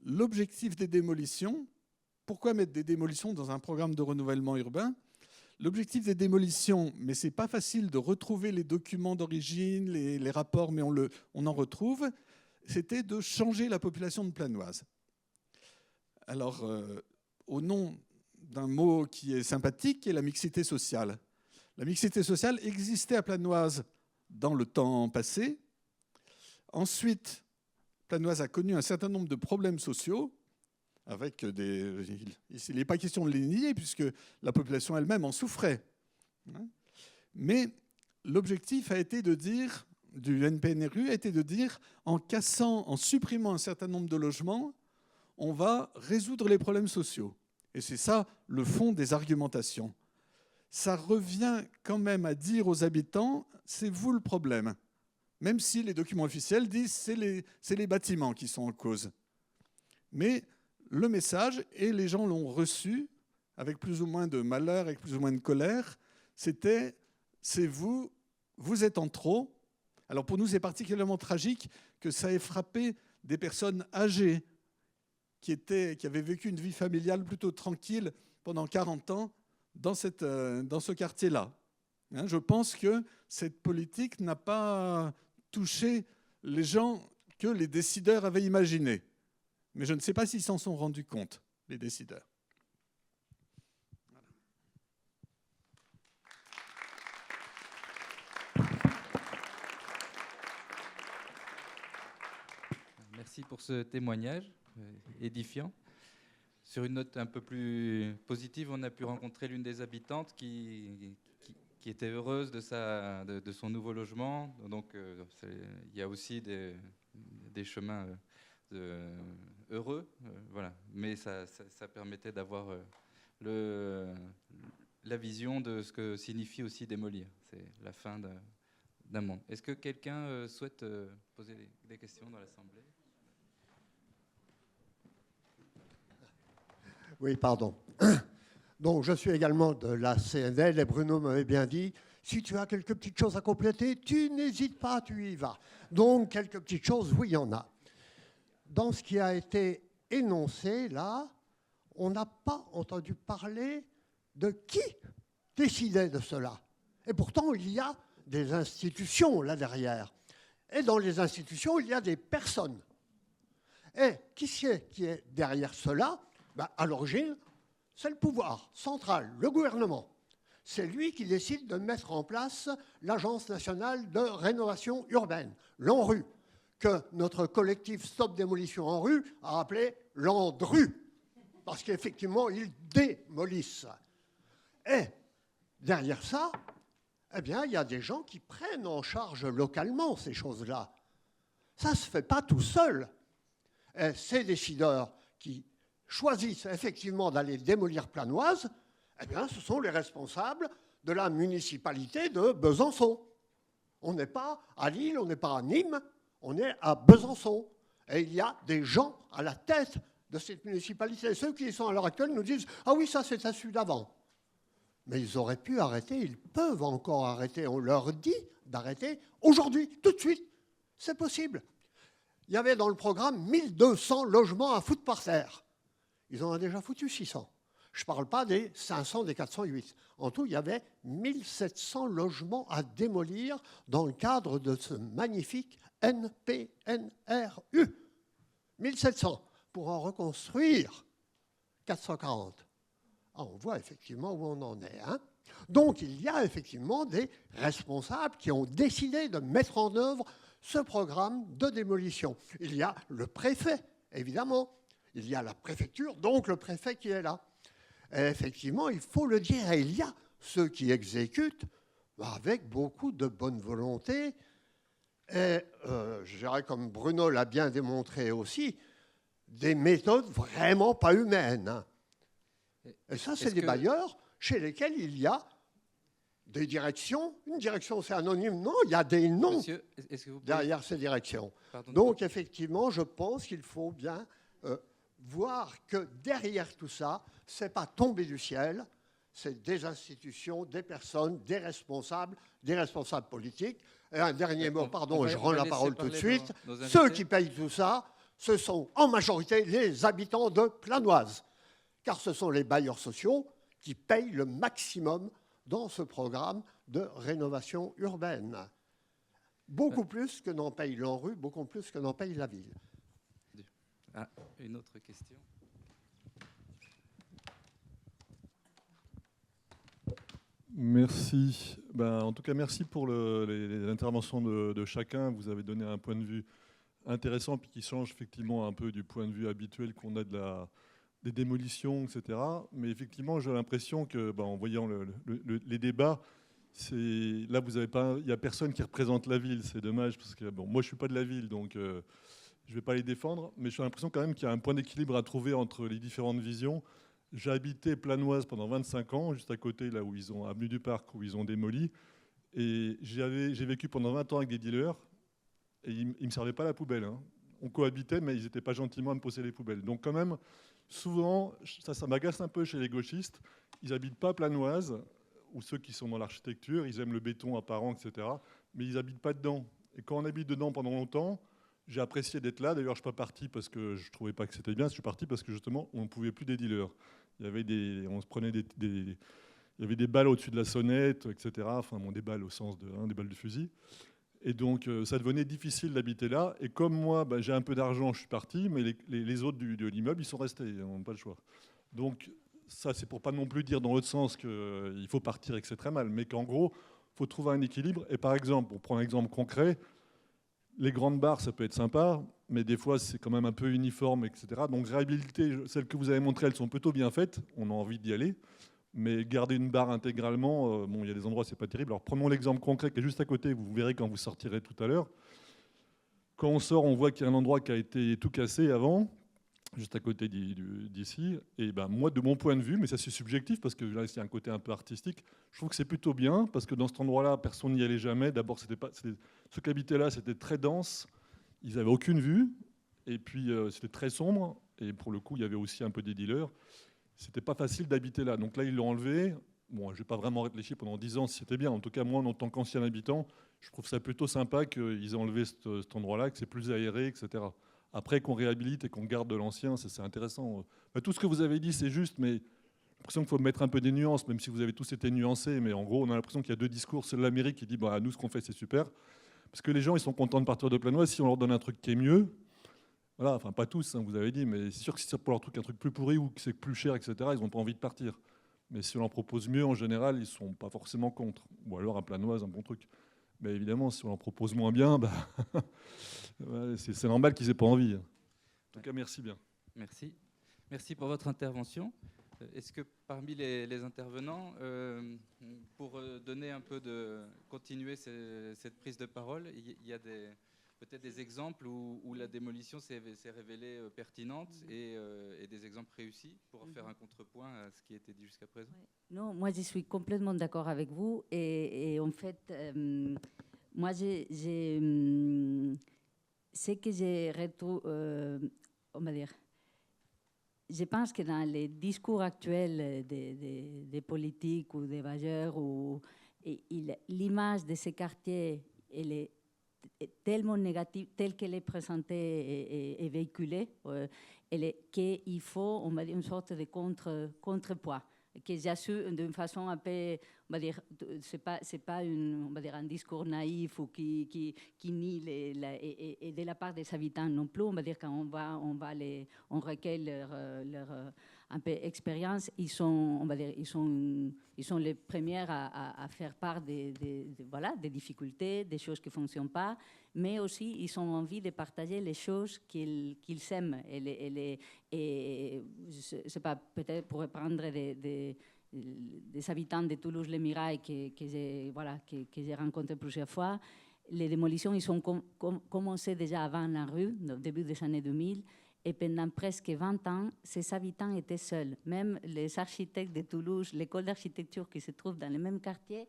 Speaker 5: l'objectif des démolitions. Pourquoi mettre des démolitions dans un programme de renouvellement urbain ? L'objectif des démolitions, mais ce n'est pas facile de retrouver les documents d'origine, les rapports, mais on en retrouve, c'était de changer la population de Planoise. Alors, au nom d'un mot qui est sympathique, qui est la mixité sociale. La mixité sociale existait à Planoise dans le temps passé. Ensuite, Planoise a connu un certain nombre de problèmes sociaux, avec il n'est pas question de les nier, puisque la population elle-même en souffrait. Mais l'objectif a été de dire, du NPNRU, a été de dire, en supprimant un certain nombre de logements, on va résoudre les problèmes sociaux. Et c'est ça le fond des argumentations. Ça revient quand même à dire aux habitants, c'est vous le problème. Même si les documents officiels disent c'est les bâtiments qui sont en cause. Mais le message, et les gens l'ont reçu, avec plus ou moins de malheur, avec plus ou moins de colère, c'était c'est vous, vous êtes en trop. Alors pour nous, c'est particulièrement tragique que ça ait frappé des personnes âgées qui avaient vécu une vie familiale plutôt tranquille pendant 40 ans dans ce quartier-là. Je pense que cette politique n'a pas touché les gens que les décideurs avaient imaginés. Mais je ne sais pas s'ils s'en sont rendus compte, les décideurs. Voilà.
Speaker 2: Merci pour ce témoignage édifiant. Sur une note un peu plus positive, on a pu rencontrer l'une des habitantes qui était heureuse de son nouveau logement. Donc, il y a aussi des chemins heureux, voilà. Mais ça permettait d'avoir la vision de ce que signifie aussi démolir. C'est la fin d'un monde. Est-ce que quelqu'un souhaite poser des questions dans l'Assemblée ?
Speaker 6: Oui, pardon. Donc, je suis également de la CNL et Bruno m'avait bien dit, si tu as quelques petites choses à compléter, tu n'hésites pas, tu y vas. Donc, quelques petites choses, oui, il y en a. Dans ce qui a été énoncé, là, on n'a pas entendu parler de qui décidait de cela. Et pourtant, il y a des institutions là derrière. Et dans les institutions, il y a des personnes. Et qui est derrière cela? Ben, à l'origine, c'est le pouvoir central, le gouvernement. C'est lui qui décide de mettre en place l'Agence nationale de rénovation urbaine, l'ANRU, que notre collectif Stop Démolition en rue a appelé l'ANDRU, parce qu'effectivement, ils démolissent. Et derrière ça, eh bien, il y a des gens qui prennent en charge localement ces choses-là. Ça ne se fait pas tout seul. Et ces décideurs qui choisissent effectivement d'aller démolir Planoise, eh bien, ce sont les responsables de la municipalité de Besançon. On n'est pas à Lille, on n'est pas à Nîmes, on est à Besançon. Et il y a des gens à la tête de cette municipalité. Ceux qui y sont à l'heure actuelle nous disent « Ah oui, ça c'est celui d'avant ». Mais ils auraient pu arrêter, ils peuvent encore arrêter. On leur dit d'arrêter aujourd'hui, tout de suite. C'est possible. Il y avait dans le programme 1200 logements à foutre par terre. Ils en ont déjà foutu 600. Je ne parle pas des 500, des 408. En tout, il y avait 1700 logements à démolir dans le cadre de ce magnifique NPNRU. 1700 pour en reconstruire 440. Ah, on voit effectivement où on en est. Hein. Donc, il y a effectivement des responsables qui ont décidé de mettre en œuvre ce programme de démolition. Il y a le préfet, évidemment. Il y a la préfecture, donc le préfet qui est là. Et effectivement, il faut le dire, et il y a ceux qui exécutent avec beaucoup de bonne volonté. Et je dirais, comme Bruno l'a bien démontré aussi, des méthodes vraiment pas humaines. Hein. Et ça, c'est des bailleurs chez lesquels il y a des directions. Une direction, c'est anonyme. Non, il y a des noms
Speaker 2: Monsieur, est-ce que vous pouvez...
Speaker 6: derrière ces directions.
Speaker 2: Pardon.
Speaker 6: Donc, effectivement, je pense qu'il faut bien voir que derrière tout ça, ce n'est pas tombé du ciel, c'est des institutions, des personnes, des responsables politiques. Et un dernier mot, pardon, je rends la parole tout de suite. Ceux qui payent tout ça, ce sont en majorité les habitants de Planoise, car ce sont les bailleurs sociaux qui payent le maximum dans ce programme de rénovation urbaine. Beaucoup plus que n'en paye l'ANRU, beaucoup plus que n'en paye la ville.
Speaker 2: Ah, une autre question.
Speaker 7: Merci. En tout cas, merci pour les interventions de chacun. Vous avez donné un point de vue intéressant puis qui change effectivement un peu du point de vue habituel qu'on a des démolitions, etc. Mais effectivement, j'ai l'impression que, en voyant les débats, là, il n'y a personne qui représente la ville. C'est dommage parce que moi, je ne suis pas de la ville, donc je ne vais pas les défendre. Mais j'ai l'impression quand même qu'il y a un point d'équilibre à trouver entre les différentes visions. J'ai habité Planoise pendant 25 ans, juste à côté, là où ils ont, avenue du Parc, où ils ont démoli. Et j'ai vécu pendant 20 ans avec des dealers. Et ils ne me servaient pas la poubelle. Hein. On cohabitait, mais ils n'étaient pas gentiment à me poser les poubelles. Donc quand même, souvent, ça m'agace un peu chez les gauchistes. Ils n'habitent pas Planoise, ou ceux qui sont dans l'architecture, ils aiment le béton apparent, etc. Mais ils n'habitent pas dedans. Et quand on habite dedans pendant longtemps, j'ai apprécié d'être là. D'ailleurs, je ne suis pas parti parce que je ne trouvais pas que c'était bien. Je suis parti parce que justement, on ne pouvait plus des dealers. On se prenait il y avait des balles au-dessus de la sonnette, etc. Enfin, des balles au sens des balles de fusil. Et donc, ça devenait difficile d'habiter là. Et comme moi, j'ai un peu d'argent, je suis parti, mais les autres de l'immeuble, ils sont restés, ils n'ont pas le choix. Donc, ça, c'est pour pas non plus dire dans l'autre sens qu'il faut partir et que c'est très mal, mais qu'en gros, il faut trouver un équilibre. Et par exemple, pour prendre un exemple concret, les grandes barres, ça peut être sympa, mais des fois, c'est quand même un peu uniforme, etc. Donc, réhabiliter, celles que vous avez montrées, elles sont plutôt bien faites. On a envie d'y aller. Mais garder une barre intégralement, il y a des endroits, c'est pas terrible. Alors prenons l'exemple concret qui est juste à côté, vous verrez quand vous sortirez tout à l'heure. Quand on sort, on voit qu'il y a un endroit qui a été tout cassé avant, juste à côté d'ici. Et moi, de mon point de vue, mais ça c'est subjectif, parce que là, c'est un côté un peu artistique, je trouve que c'est plutôt bien, parce que dans cet endroit-là, personne n'y allait jamais. D'abord, ceux qui habitaient là, c'était très dense, ils n'avaient aucune vue, et puis c'était très sombre, et pour le coup, il y avait aussi un peu des dealers. C'était pas facile d'habiter là. Donc là, ils l'ont enlevé. Bon, je n'ai pas vraiment réfléchi pendant 10 ans si c'était bien. En tout cas, moi, en tant qu'ancien habitant, je trouve ça plutôt sympa qu'ils aient enlevé cet endroit-là, que c'est plus aéré, etc. Après, qu'on réhabilite et qu'on garde de l'ancien, c'est intéressant. Tout ce que vous avez dit, c'est juste, mais j'ai l'impression qu'il faut mettre un peu des nuances, même si vous avez tous été nuancés. Mais en gros, on a l'impression qu'il y a deux discours. C'est la mairie qui dit nous, ce qu'on fait, c'est super. Parce que les gens, ils sont contents de partir de Planoise si on leur donne un truc qui est mieux. Voilà, enfin pas tous, hein, vous avez dit, mais c'est sûr que si c'est pour leur truc un truc plus pourri ou que c'est plus cher, etc., ils n'ont pas envie de partir. Mais si on leur propose mieux, en général, ils ne sont pas forcément contre. Ou alors un Planoise, un bon truc. Mais évidemment, si on leur propose moins bien, bah, ouais, c'est normal qu'ils n'aient pas envie. En tout cas, merci bien.
Speaker 2: Merci. Merci pour votre intervention. Est-ce que parmi les intervenants, pour donner un peu continuer cette prise de parole, il y a peut-être des exemples où la démolition s'est révélée pertinente et des exemples réussis pour faire un contrepoint à ce qui a été dit jusqu'à présent?
Speaker 4: Non, moi je suis complètement d'accord avec vous. Et en fait, moi, ce que j'ai retrouvé, on va dire, je pense que dans les discours actuels des politiques ou des bailleurs, l'image de ces quartiers, elle est tellement négative, telle qu'elle est présentée et véhiculée, qu'il faut, on va dire, une sorte de contrepoids que j'assume d'une façon un peu, on va dire, c'est pas on va dire un discours naïf ou qui nie et de la part des habitants non plus. On va dire quand on recueille leur un peu expérience, ils sont, on va dire, ils sont les premiers à faire part voilà, des difficultés, des choses qui ne fonctionnent pas, mais aussi ils ont envie de partager les choses qu'ils aiment. Et je ne sais pas, peut-être pour prendre des habitants de Toulouse-les-Mirailles que j'ai rencontrés plusieurs fois, les démolitions, ils ont commencé déjà avant la rue, au début des années 2000, et pendant presque 20 ans, ces habitants étaient seuls. Même les architectes de Toulouse, l'école d'architecture qui se trouve dans le même quartier,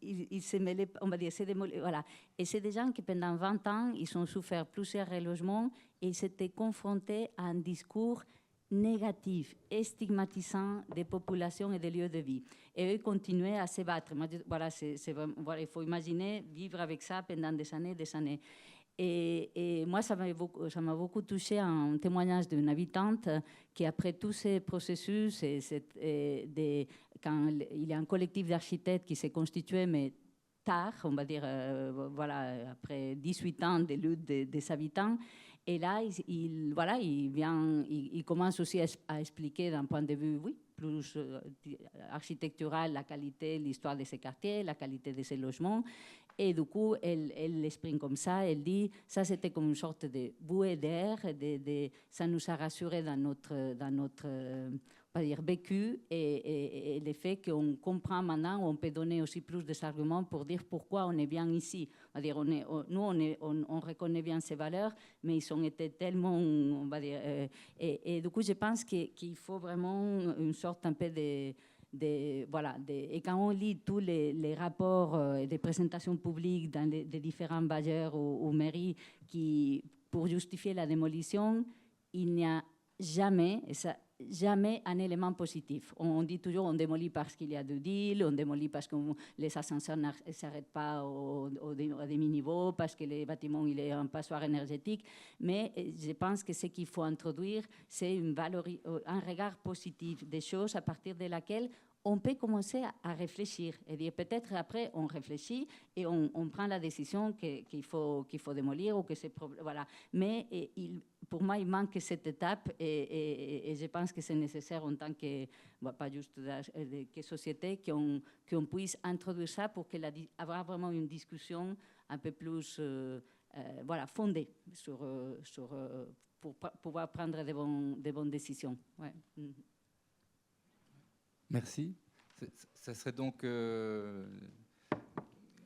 Speaker 4: ils se mêlaient, on va dire, voilà. Et c'est des gens qui, pendant 20 ans, ils ont souffert plusieurs relogements et ils s'étaient confrontés à un discours négatif et stigmatisant des populations et des lieux de vie. Et eux continuaient à se battre. Voilà, voilà, il faut imaginer vivre avec ça pendant des années, des années. Et moi, ça m'a beaucoup touché un témoignage d'une habitante qui, après tous ces processus, quand il y a un collectif d'architectes qui s'est constitué, mais tard, on va dire, voilà, après 18 ans de lutte des habitants. Et là, il commence aussi à expliquer d'un point de vue, oui, plus architectural, la qualité, l'histoire de ces quartiers, la qualité de ces logements. Et du coup, elle l'exprime comme ça. Elle dit, ça c'était comme une sorte de bouée d'air. Ça nous a rassurés dans notre pas dire, vécu. Et le fait qu'on comprend maintenant, on peut donner aussi plus d'arguments pour dire pourquoi on est bien ici. On va dire, on reconnaît bien ces valeurs, mais ils ont été tellement, on va dire... et du coup, je pense qu'il faut vraiment une sorte un peu et quand on lit tous les rapports et des présentations publiques dans des différents bailleurs ou mairies pour justifier la démolition, il n'y a jamais un élément positif. On dit toujours on démolit parce qu'il y a du deal, on démolit parce que les ascenseurs ne s'arrêtent pas à demi-niveau, parce que les bâtiments il est un passoire énergétique. Mais je pense que ce qu'il faut introduire, c'est un regard positif des choses à partir de laquelle on peut commencer à réfléchir et dire peut-être après on réfléchit et on prend la décision qu'il faut démolir ou que c'est voilà. Mais pour moi il manque cette étape et je pense que c'est nécessaire en tant que pas juste que société qu'on puisse introduire ça pour avoir vraiment une discussion un peu plus voilà fondée pour pouvoir prendre des bonnes décisions. Ouais.
Speaker 2: Merci. Ça serait donc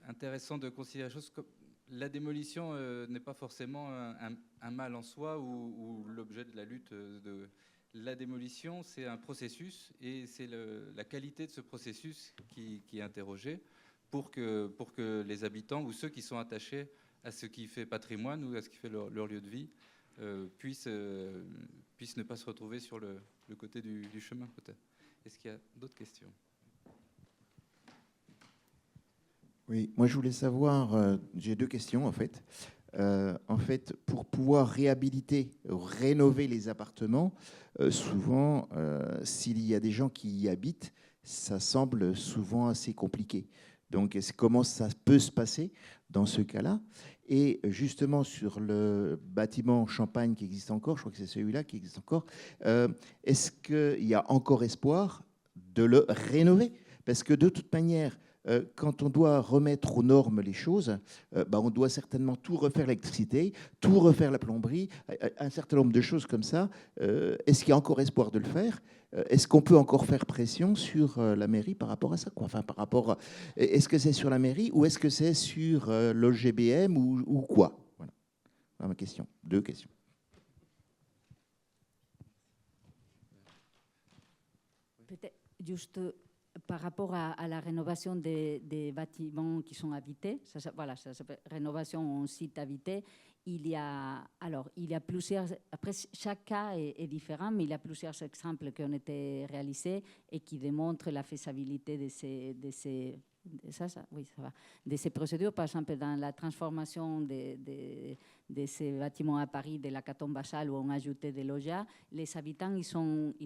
Speaker 2: intéressant de considérer la chose comme la démolition n'est pas forcément un mal en soi ou l'objet de la lutte. La démolition, c'est un processus et c'est la qualité de ce processus qui est interrogée pour que les habitants ou ceux qui sont attachés à ce qui fait patrimoine ou à ce qui fait leur lieu de vie puissent ne pas se retrouver sur le côté du chemin, peut-être. Est-ce qu'il y a d'autres questions?
Speaker 8: Oui, moi je voulais savoir, j'ai deux questions en fait. En fait, pour pouvoir réhabiliter, rénover les appartements, souvent, s'il y a des gens qui y habitent, ça semble souvent assez compliqué. Donc, comment ça peut se passer dans ce cas-là? Et justement, sur le bâtiment Champagne qui existe encore, je crois que c'est celui-là qui existe encore, est-ce qu'il y a encore espoir de le rénover? Parce que de toute manière, quand on doit remettre aux normes les choses, on doit certainement tout refaire l'électricité, tout refaire la plomberie, un certain nombre de choses comme ça. Est-ce qu'il y a encore espoir de le faire? Est-ce qu'on peut encore faire pression sur la mairie par rapport à ça, quoi? Enfin, est-ce que c'est sur la mairie ou est-ce que c'est sur l'OGBM ou quoi? Voilà ma question. 2 questions.
Speaker 4: Peut-être juste par rapport à la rénovation des bâtiments qui sont habités, voilà, ça s'appelle rénovation en site habité. Il y a plusieurs. Après, chaque cas est différent, mais il y a plusieurs exemples qui ont été réalisés et qui démontrent la faisabilité de ces procédures. Par exemple, dans la transformation de ces bâtiments à Paris, de l'Hécatombe Bassale, où on a ajouté des logements, les habitants ils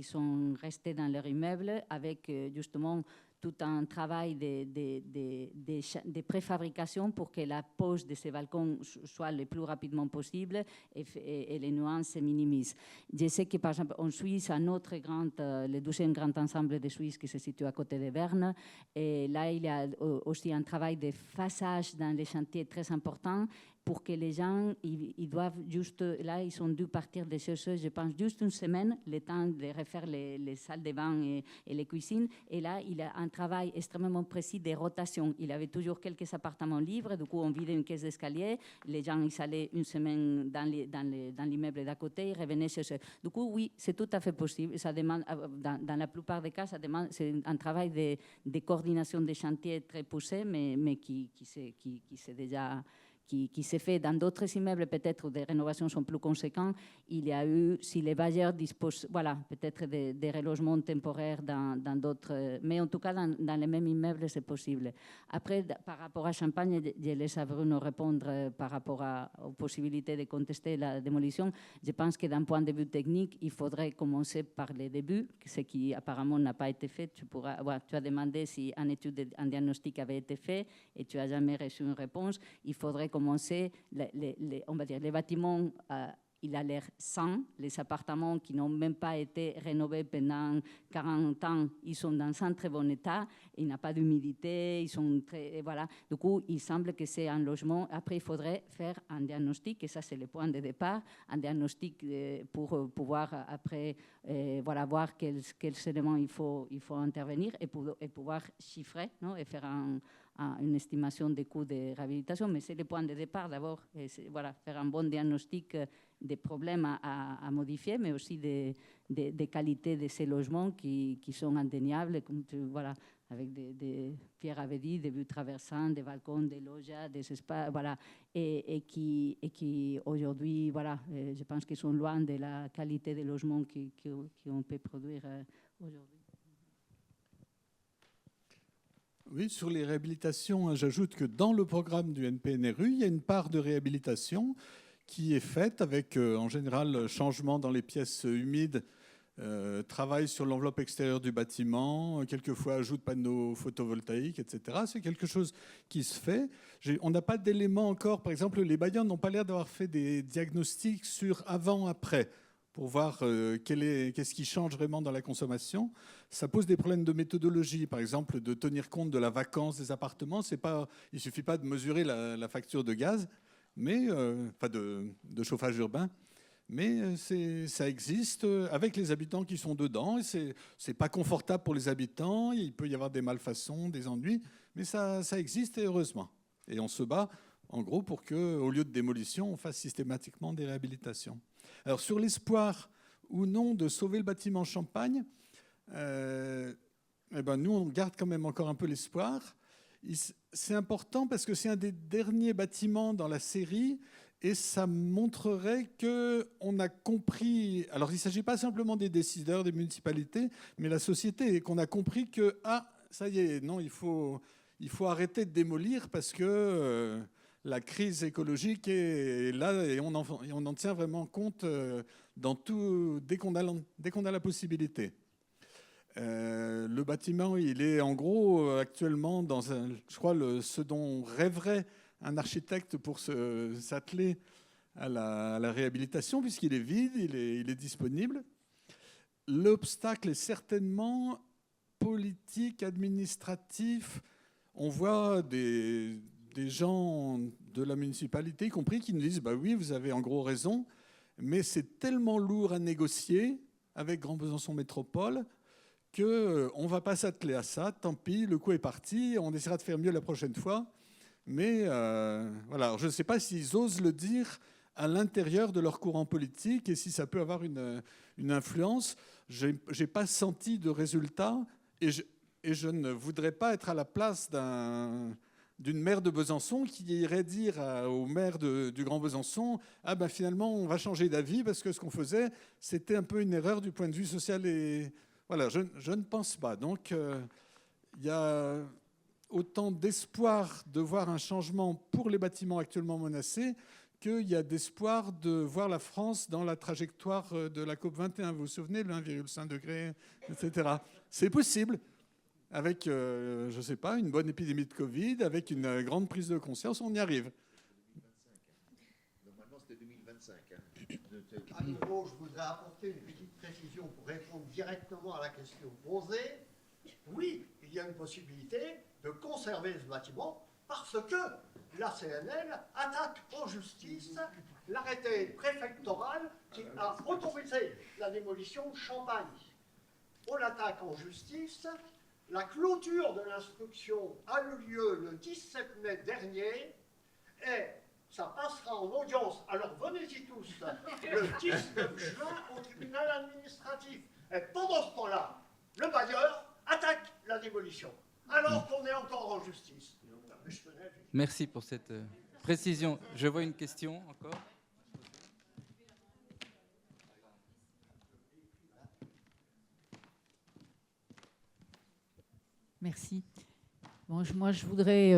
Speaker 4: sont restés dans leur immeuble avec justement tout un travail de préfabrication pour que la pose de ces balcons soit le plus rapidement possible et les nuances se minimisent. Je sais que, par exemple, en Suisse, le 12e grand ensemble de Suisse qui se situe à côté de Berne, et là, il y a aussi un travail de façage dans les chantiers très important pour que les gens, ils doivent juste, là, ils ont dû partir de chez eux, je pense, juste une semaine, le temps de refaire les salles de bain et les cuisines. Et là, il a un travail extrêmement précis de rotation. Il avait toujours quelques appartements libres, du coup, on vidait une caisse d'escalier, les gens, ils allaient une semaine dans l'immeuble d'à côté, ils revenaient chez eux. Du coup, oui, c'est tout à fait possible. Ça demande, dans la plupart des cas, c'est un travail de coordination des chantiers très poussé, mais qui s'est déjà... qui s'est fait dans d'autres immeubles, peut-être où des rénovations sont plus conséquentes. Il y a eu, si les bailleurs disposent, voilà, peut-être des relogements temporaires dans d'autres, mais en tout cas, dans les mêmes immeubles, c'est possible. Après, par rapport à Champagne, je laisse à Bruno répondre par rapport aux possibilités de contester la démolition. Je pense que d'un point de vue technique, il faudrait commencer par les débuts, ce qui apparemment n'a pas été fait. Tu as demandé si un diagnostic avait été fait et tu n'as jamais reçu une réponse. Il faudrait commencer, on va dire, les bâtiments, il a l'air sain. Les appartements qui n'ont même pas été rénovés pendant 40 ans, ils sont dans un très bon état. Il n'y a pas d'humidité, ils sont très... Voilà. Du coup, il semble que c'est un logement. Après, il faudrait faire un diagnostic, et ça, c'est le point de départ, un diagnostic pour pouvoir, après, voir quels éléments il faut intervenir et pouvoir chiffrer, non, et faire une estimation des coûts de réhabilitation, mais c'est le point de départ d'abord, faire un bon diagnostic des problèmes à modifier, mais aussi des qualités de ces logements qui sont indéniables, comme avec des pierres à védis, des vues traversantes, des balcons, des loges, des espaces, et qui aujourd'hui, je pense qu'ils sont loin de la qualité des logements qu'on peut produire aujourd'hui.
Speaker 5: Oui, sur les réhabilitations, j'ajoute que dans le programme du NPNRU, il y a une part de réhabilitation qui est faite avec, en général, changement dans les pièces humides, travail sur l'enveloppe extérieure du bâtiment, quelquefois ajout de panneaux photovoltaïques, etc. C'est quelque chose qui se fait. On n'a pas d'éléments encore. Par exemple, les bailleurs n'ont pas l'air d'avoir fait des diagnostics sur avant-après, pour voir qu'est-ce qui change vraiment dans la consommation. Ça pose des problèmes de méthodologie, par exemple, de tenir compte de la vacance des appartements. Il ne suffit pas de mesurer la facture de gaz, de chauffage urbain, mais ça existe avec les habitants qui sont dedans. Ce n'est pas confortable pour les habitants, il peut y avoir des malfaçons, des ennuis, mais ça existe, et heureusement. Et on se bat, en gros, pour qu'au lieu de démolition, on fasse systématiquement des réhabilitations. Alors, sur l'espoir ou non de sauver le bâtiment Champagne, nous, on garde quand même encore un peu l'espoir. C'est important parce que c'est un des derniers bâtiments dans la série et ça montrerait qu'on a compris... Alors, il ne s'agit pas simplement des décideurs, des municipalités, mais la société, et qu'on a compris que, ça y est, non, il faut arrêter de démolir parce que... la crise écologique est là et on en tient vraiment compte dès qu'on a la possibilité. Le bâtiment, il est en gros actuellement dans ce dont rêverait un architecte pour s'atteler à la réhabilitation, puisqu'il est vide, il est disponible. L'obstacle est certainement politique, administratif. On voit des gens de la municipalité, y compris, qui nous disent bah oui, vous avez en gros raison, mais c'est tellement lourd à négocier avec Grand Besançon Métropole qu'on ne va pas s'atteler à ça. Tant pis, le coup est parti, on essaiera de faire mieux la prochaine fois. Mais voilà, alors je ne sais pas s'ils osent le dire à l'intérieur de leur courant politique et si ça peut avoir une influence. Je n'ai pas senti de résultat et je ne voudrais pas être à la place d'une maire de Besançon qui irait dire au maire du Grand Besançon « Ah ben finalement, on va changer d'avis parce que ce qu'on faisait, c'était un peu une erreur du point de vue social. » Et voilà, je ne pense pas. Donc, il y a autant d'espoir de voir un changement pour les bâtiments actuellement menacés qu'il y a d'espoir de voir la France dans la trajectoire de la COP21. Vous vous souvenez, le 1,5 degré, etc. C'est possible. Avec, je ne sais pas, une bonne épidémie de Covid, avec une grande prise de conscience, on y arrive.
Speaker 8: Normalement, c'était 2025.
Speaker 6: À nouveau, je voudrais apporter une petite précision pour répondre directement à la question posée. Oui, il y a une possibilité de conserver ce bâtiment parce que la CNL attaque en justice l'arrêté préfectoral qui a autorisé la démolition de Champagne. On l'attaque en justice. La clôture de l'instruction a eu lieu le 17 mai dernier et ça passera en audience. Alors venez-y tous le 19 juin au tribunal administratif. Et pendant ce temps-là, le bailleur attaque la démolition alors qu'on est encore en justice.
Speaker 2: Merci pour cette précision. Je vois une question encore.
Speaker 9: Merci. Bon, moi, je voudrais...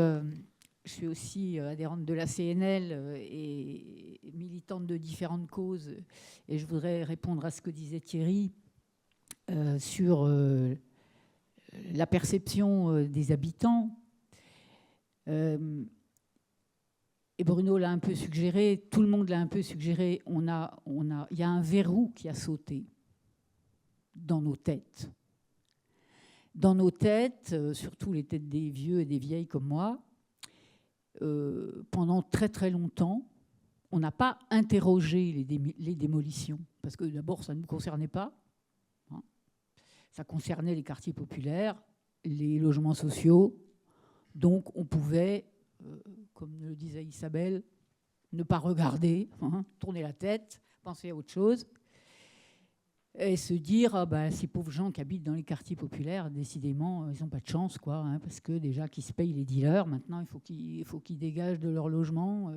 Speaker 9: je suis aussi adhérente de la CNL et militante de différentes causes. Et je voudrais répondre à ce que disait Thierry sur la perception des habitants. Et Bruno l'a un peu suggéré, tout le monde l'a un peu suggéré. Il y a un verrou qui a sauté dans nos têtes. Dans nos têtes, surtout les têtes des vieux et des vieilles comme moi, pendant très très longtemps, on n'a pas interrogé les démolitions. Parce que d'abord, ça ne nous concernait pas. Hein. Ça concernait les quartiers populaires, les logements sociaux. Donc on pouvait, comme le disait Isabelle, ne pas regarder, hein, tourner la tête, penser à autre chose. Et se dire, ah ben, ces pauvres gens qui habitent dans les quartiers populaires, décidément, ils n'ont pas de chance, quoi, hein, parce que déjà qu'ils se payent les dealers, maintenant il faut qu'ils dégagent de leur logement.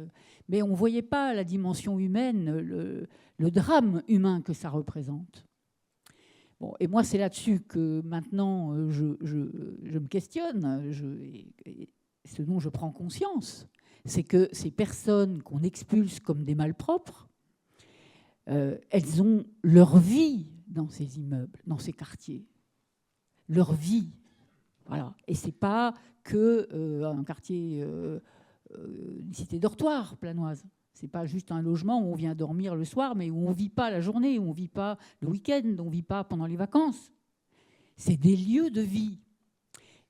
Speaker 9: Mais on ne voyait pas la dimension humaine, le drame humain que ça représente. Bon, et moi, c'est là-dessus que maintenant je me questionne. Ce dont je prends conscience, c'est que ces personnes qu'on expulse comme des malpropres, elles ont leur vie dans ces immeubles, dans ces quartiers. Leur vie. Voilà. Et ce n'est pas qu'un quartier, une cité dortoir planoise. Ce n'est pas juste un logement où on vient dormir le soir, mais où on ne vit pas la journée, où on ne vit pas le week-end, où on ne vit pas pendant les vacances. C'est des lieux de vie.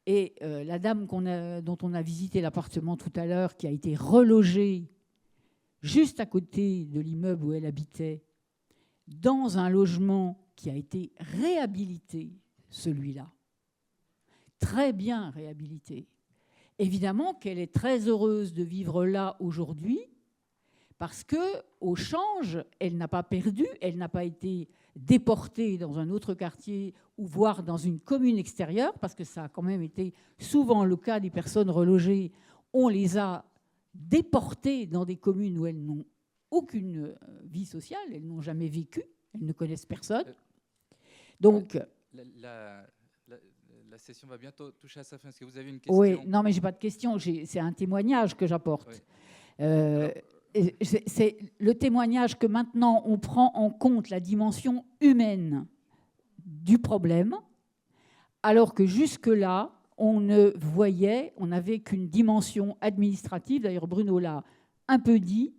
Speaker 9: Et la dame dont on a visité l'appartement tout à l'heure, qui a été relogée juste à côté de l'immeuble où elle habitait, dans un logement qui a été réhabilité, celui-là. Très bien réhabilité. Évidemment qu'elle est très heureuse de vivre là aujourd'hui, parce qu'au change, elle n'a pas perdu, elle n'a pas été déportée dans un autre quartier ou voire dans une commune extérieure, parce que ça a quand même été souvent le cas des personnes relogées. On les a déportées dans des communes où elles n'ont aucune vie sociale, elles n'ont jamais vécu, elles ne connaissent personne. Donc,
Speaker 2: la session va bientôt toucher à sa fin. Est-ce que vous avez une question?
Speaker 9: Oui, non, mais je n'ai pas de question, c'est un témoignage que j'apporte. Oui. C'est le témoignage que maintenant on prend en compte la dimension humaine du problème, alors que jusque-là, on n'avait qu'une dimension administrative. D'ailleurs, Bruno l'a un peu dit.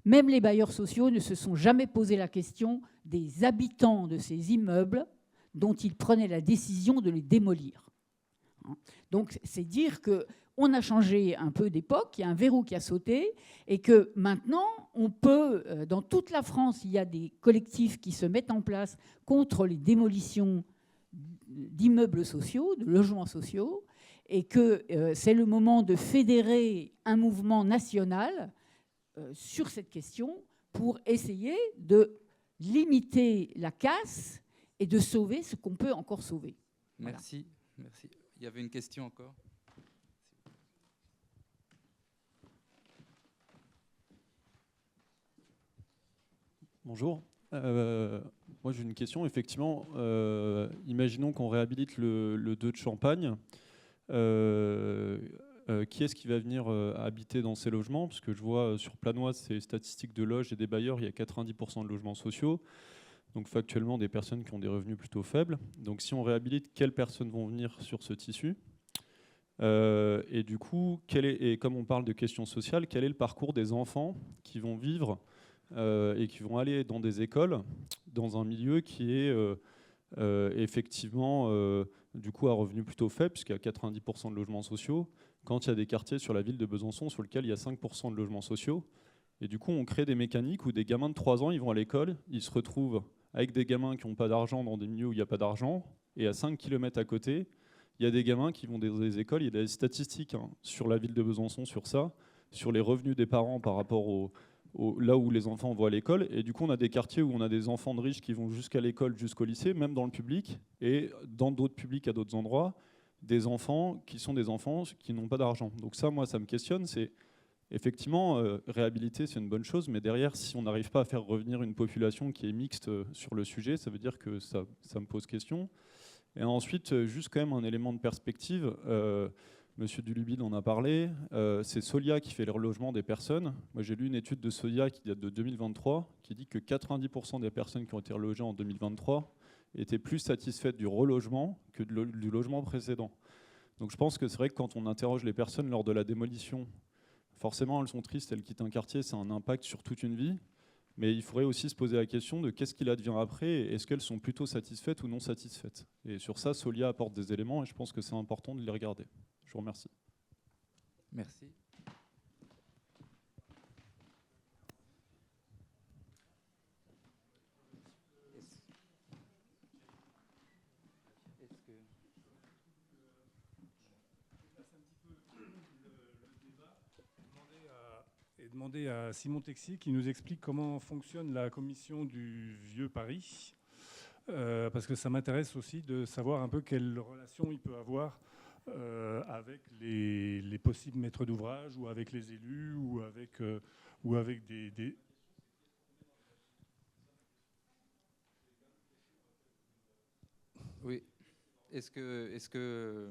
Speaker 9: Même les bailleurs sociaux ne se sont jamais posé la question des habitants de ces immeubles dont ils prenaient la décision de les démolir. Donc, c'est dire qu'on a changé un peu d'époque, il y a un verrou qui a sauté, et que maintenant, on peut, dans toute la France, il y a des collectifs qui se mettent en place contre les démolitions d'immeubles sociaux, de logements sociaux, et que c'est le moment de fédérer un mouvement national sur cette question pour essayer de limiter la casse et de sauver ce qu'on peut encore sauver.
Speaker 2: Merci. Voilà. Merci. Il y avait une question encore.
Speaker 10: Bonjour. Moi, j'ai une question. Effectivement, imaginons qu'on réhabilite le 2 de Champagne. Qui est-ce qui va venir habiter dans ces logements? Parce que je vois sur Planoise, c'est statistiques de loges et des bailleurs, il y a 90% de logements sociaux. Donc factuellement, des personnes qui ont des revenus plutôt faibles. Donc si on réhabilite, quelles personnes vont venir sur ce tissu? Et du coup, et comme on parle de questions sociales, quel est le parcours des enfants qui vont vivre et qui vont aller dans des écoles, dans un milieu qui est effectivement du coup à revenus plutôt faibles, puisqu'il y a 90% de logements sociaux, quand il y a des quartiers sur la ville de Besançon sur lesquels il y a 5% de logements sociaux. Et du coup, on crée des mécaniques où des gamins de 3 ans, ils vont à l'école, ils se retrouvent avec des gamins qui n'ont pas d'argent dans des milieux où il n'y a pas d'argent, et à 5 km à côté, il y a des gamins qui vont dans des écoles. Il y a des statistiques sur la ville de Besançon sur ça, sur les revenus des parents par rapport là où les enfants vont à l'école. Et du coup, on a des quartiers où on a des enfants de riches qui vont jusqu'à l'école, jusqu'au lycée, même dans le public, et dans d'autres publics à d'autres endroits, des enfants qui sont des enfants qui n'ont pas d'argent. Donc ça, moi, ça me questionne. C'est effectivement, réhabiliter, c'est une bonne chose, mais derrière, si on n'arrive pas à faire revenir une population qui est mixte sur le sujet, ça veut dire que ça me pose question. Et ensuite, juste quand même un élément de perspective. Monsieur Dulubide en a parlé. C'est Solia qui fait le relogement des personnes. Moi, j'ai lu une étude de Solia qui date de 2023 qui dit que 90% des personnes qui ont été relogées en 2023 étaient plus satisfaites du relogement que du logement précédent. Donc je pense que c'est vrai que quand on interroge les personnes lors de la démolition, forcément elles sont tristes, elles quittent un quartier, c'est un impact sur toute une vie. Mais il faudrait aussi se poser la question de qu'est-ce qu'il advient après, et est-ce qu'elles sont plutôt satisfaites ou non satisfaites. Et sur ça, Solia apporte des éléments et je pense que c'est important de les regarder. Je vous remercie.
Speaker 2: Merci.
Speaker 1: Et demander à Simon Texier qui nous explique comment fonctionne la commission du Vieux Paris, parce que ça m'intéresse aussi de savoir un peu quelle relation il peut avoir avec les possibles maîtres d'ouvrage, ou avec les élus, ou avec des...
Speaker 2: Oui. Est-ce que...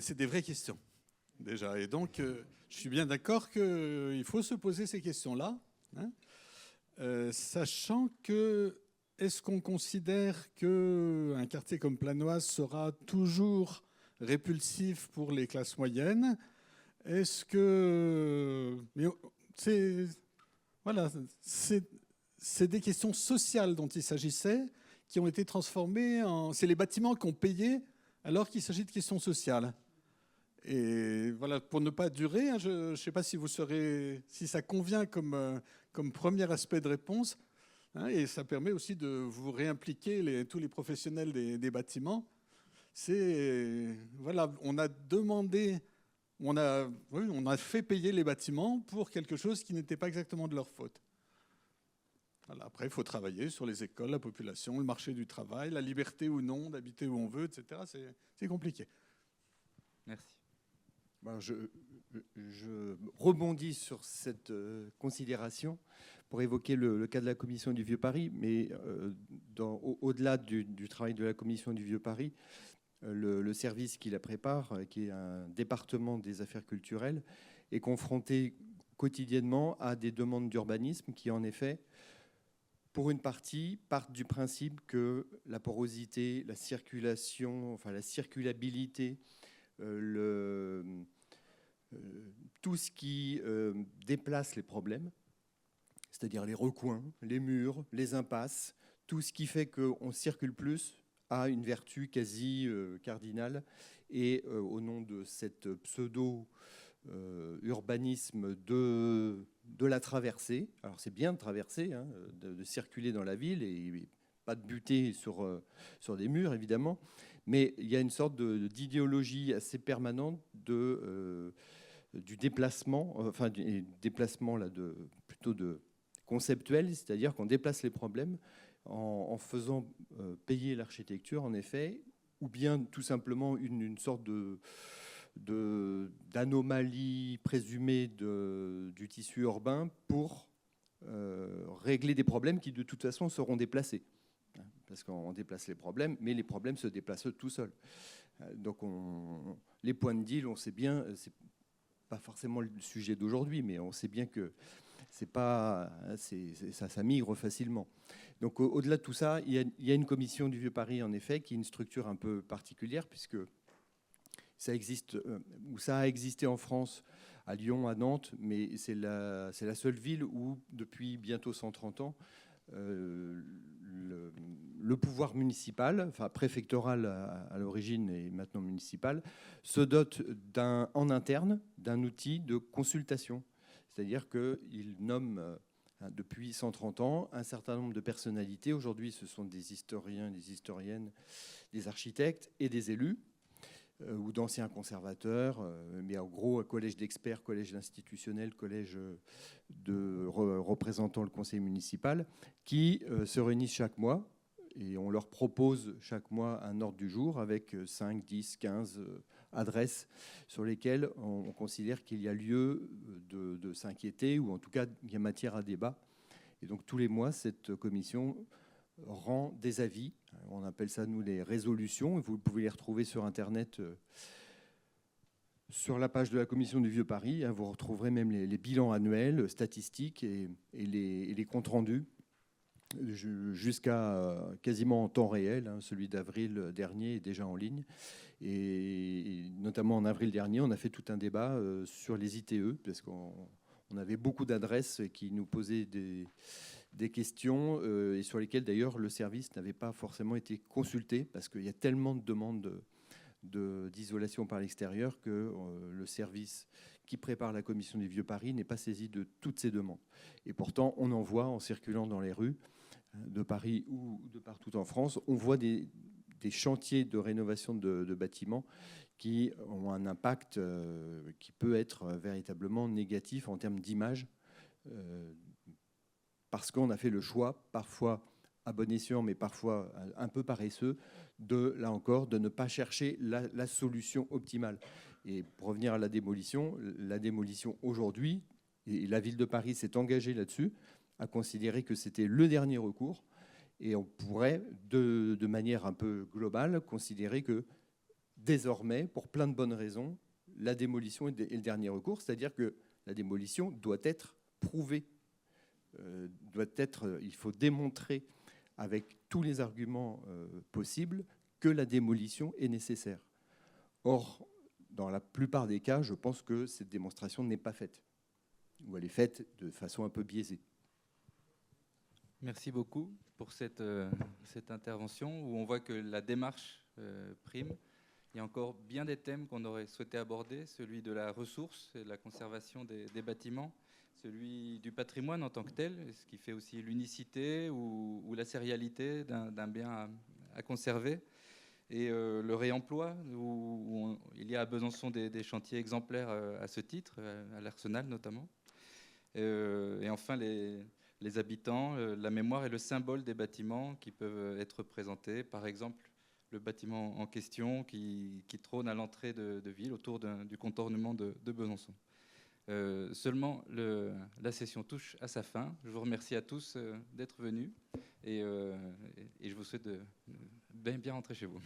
Speaker 5: C'est des vraies questions, déjà. Et donc, je suis bien d'accord qu'il faut se poser ces questions-là, hein, sachant que, est-ce qu'on considère qu'un quartier comme Planoise sera toujours répulsif pour les classes moyennes? Est-ce que... Voilà, c'est des questions sociales dont il s'agissait, qui ont été transformées en... C'est les bâtiments qui ont payé alors qu'il s'agit de questions sociales. Et voilà, pour ne pas durer, hein, je ne sais pas si si ça convient comme premier aspect de réponse, hein, et ça permet aussi de vous réimpliquer tous les professionnels des bâtiments. Voilà, on a demandé, on a fait payer les bâtiments pour quelque chose qui n'était pas exactement de leur faute. Voilà, après, il faut travailler sur les écoles, la population, le marché du travail, la liberté ou non d'habiter où on veut, etc. C'est compliqué.
Speaker 2: Merci.
Speaker 3: Je rebondis sur cette considération pour évoquer le cas de la Commission du Vieux Paris, mais au-delà du travail de la Commission du Vieux Paris, le service qui la prépare, qui est un département des affaires culturelles, est confronté quotidiennement à des demandes d'urbanisme qui, en effet, pour une partie, partent du principe que la porosité, la circulation, enfin la circulabilité, tout ce qui déplace les problèmes, c'est-à-dire les recoins, les murs, les impasses, tout ce qui fait qu'on circule plus a une vertu quasi cardinale. Et au nom de cette pseudo-urbanisme de la traversée, alors c'est bien de traverser, hein, de circuler dans la ville et pas de buter sur des murs, évidemment, mais il y a une sorte d'idéologie assez permanente du déplacement, enfin du déplacement là, plutôt de conceptuel, c'est-à-dire qu'on déplace les problèmes en faisant payer l'architecture, en effet, ou bien tout simplement une sorte d'anomalie présumée du tissu urbain pour régler des problèmes qui de toute façon seront déplacés. Parce qu'on déplace les problèmes, mais les problèmes se déplacent tout seuls. Donc les points de deal, on sait bien, c'est pas forcément le sujet d'aujourd'hui, mais on sait bien que ça migre facilement. Donc au-delà de tout ça, il y a une commission du Vieux-Paris, en effet, qui est une structure un peu particulière, puisque ça existe, ou ça a existé en France, à Lyon, à Nantes, mais c'est la seule ville où, depuis bientôt 130 ans, le pouvoir municipal, enfin préfectoral à l'origine et maintenant municipal, se dote en interne d'un outil de consultation. C'est-à-dire qu'il nomme depuis 130 ans un certain nombre de personnalités. Aujourd'hui, ce sont des historiens, des historiennes, des architectes et des élus, ou d'anciens conservateurs, mais en gros, un collège d'experts, collège institutionnel, collège de représentant le conseil municipal, qui se réunissent chaque mois. Et on leur propose chaque mois un ordre du jour avec 5, 10, 15 adresses sur lesquelles on considère qu'il y a lieu de s'inquiéter, ou en tout cas il y a matière à débat. Et donc tous les mois, cette commission rend des avis. On appelle ça, nous, les résolutions. Vous pouvez les retrouver sur Internet, sur la page de la commission du Vieux-Paris. Vous retrouverez même les bilans annuels, statistiques et les comptes rendus, jusqu'à quasiment en temps réel. Celui d'avril dernier est déjà en ligne. Et notamment en avril dernier, on a fait tout un débat sur les ITE, parce qu'on avait beaucoup d'adresses qui nous posaient des questions et sur lesquelles d'ailleurs le service n'avait pas forcément été consulté, parce qu'il y a tellement de demandes d'isolation par l'extérieur que le service qui prépare la commission du Vieux-Paris n'est pas saisi de toutes ces demandes. Et pourtant, on en voit en circulant dans les rues de Paris ou de partout en France, on voit des chantiers de rénovation de bâtiments qui ont un impact qui peut être véritablement négatif en termes d'image, parce qu'on a fait le choix, parfois à bon escient, mais parfois un peu paresseux, là encore, de ne pas chercher la solution optimale. Et pour revenir à la démolition aujourd'hui, et la ville de Paris s'est engagée là-dessus, à considérer que c'était le dernier recours, et on pourrait, de manière un peu globale, considérer que désormais, pour plein de bonnes raisons, la démolition est le dernier recours, c'est-à-dire que la démolition doit être prouvée. Il faut démontrer avec tous les arguments possibles que la démolition est nécessaire. Or, dans la plupart des cas, je pense que cette démonstration n'est pas faite, ou elle est faite de façon un peu biaisée.
Speaker 2: Merci beaucoup pour cette intervention où on voit que la démarche prime. Il y a encore bien des thèmes qu'on aurait souhaité aborder, celui de la ressource et de la conservation des bâtiments, celui du patrimoine en tant que tel, ce qui fait aussi l'unicité ou la sérialité d'un bien à conserver, et le réemploi, où il y a à Besançon des chantiers exemplaires à ce titre, à l'Arsenal notamment. Et enfin, les habitants, la mémoire et le symbole des bâtiments qui peuvent être présentés. Par exemple, le bâtiment en question qui trône à l'entrée de ville autour du contournement de Besançon. Seulement, la session touche à sa fin. Je vous remercie à tous d'être venus et je vous souhaite de bien rentrer chez vous.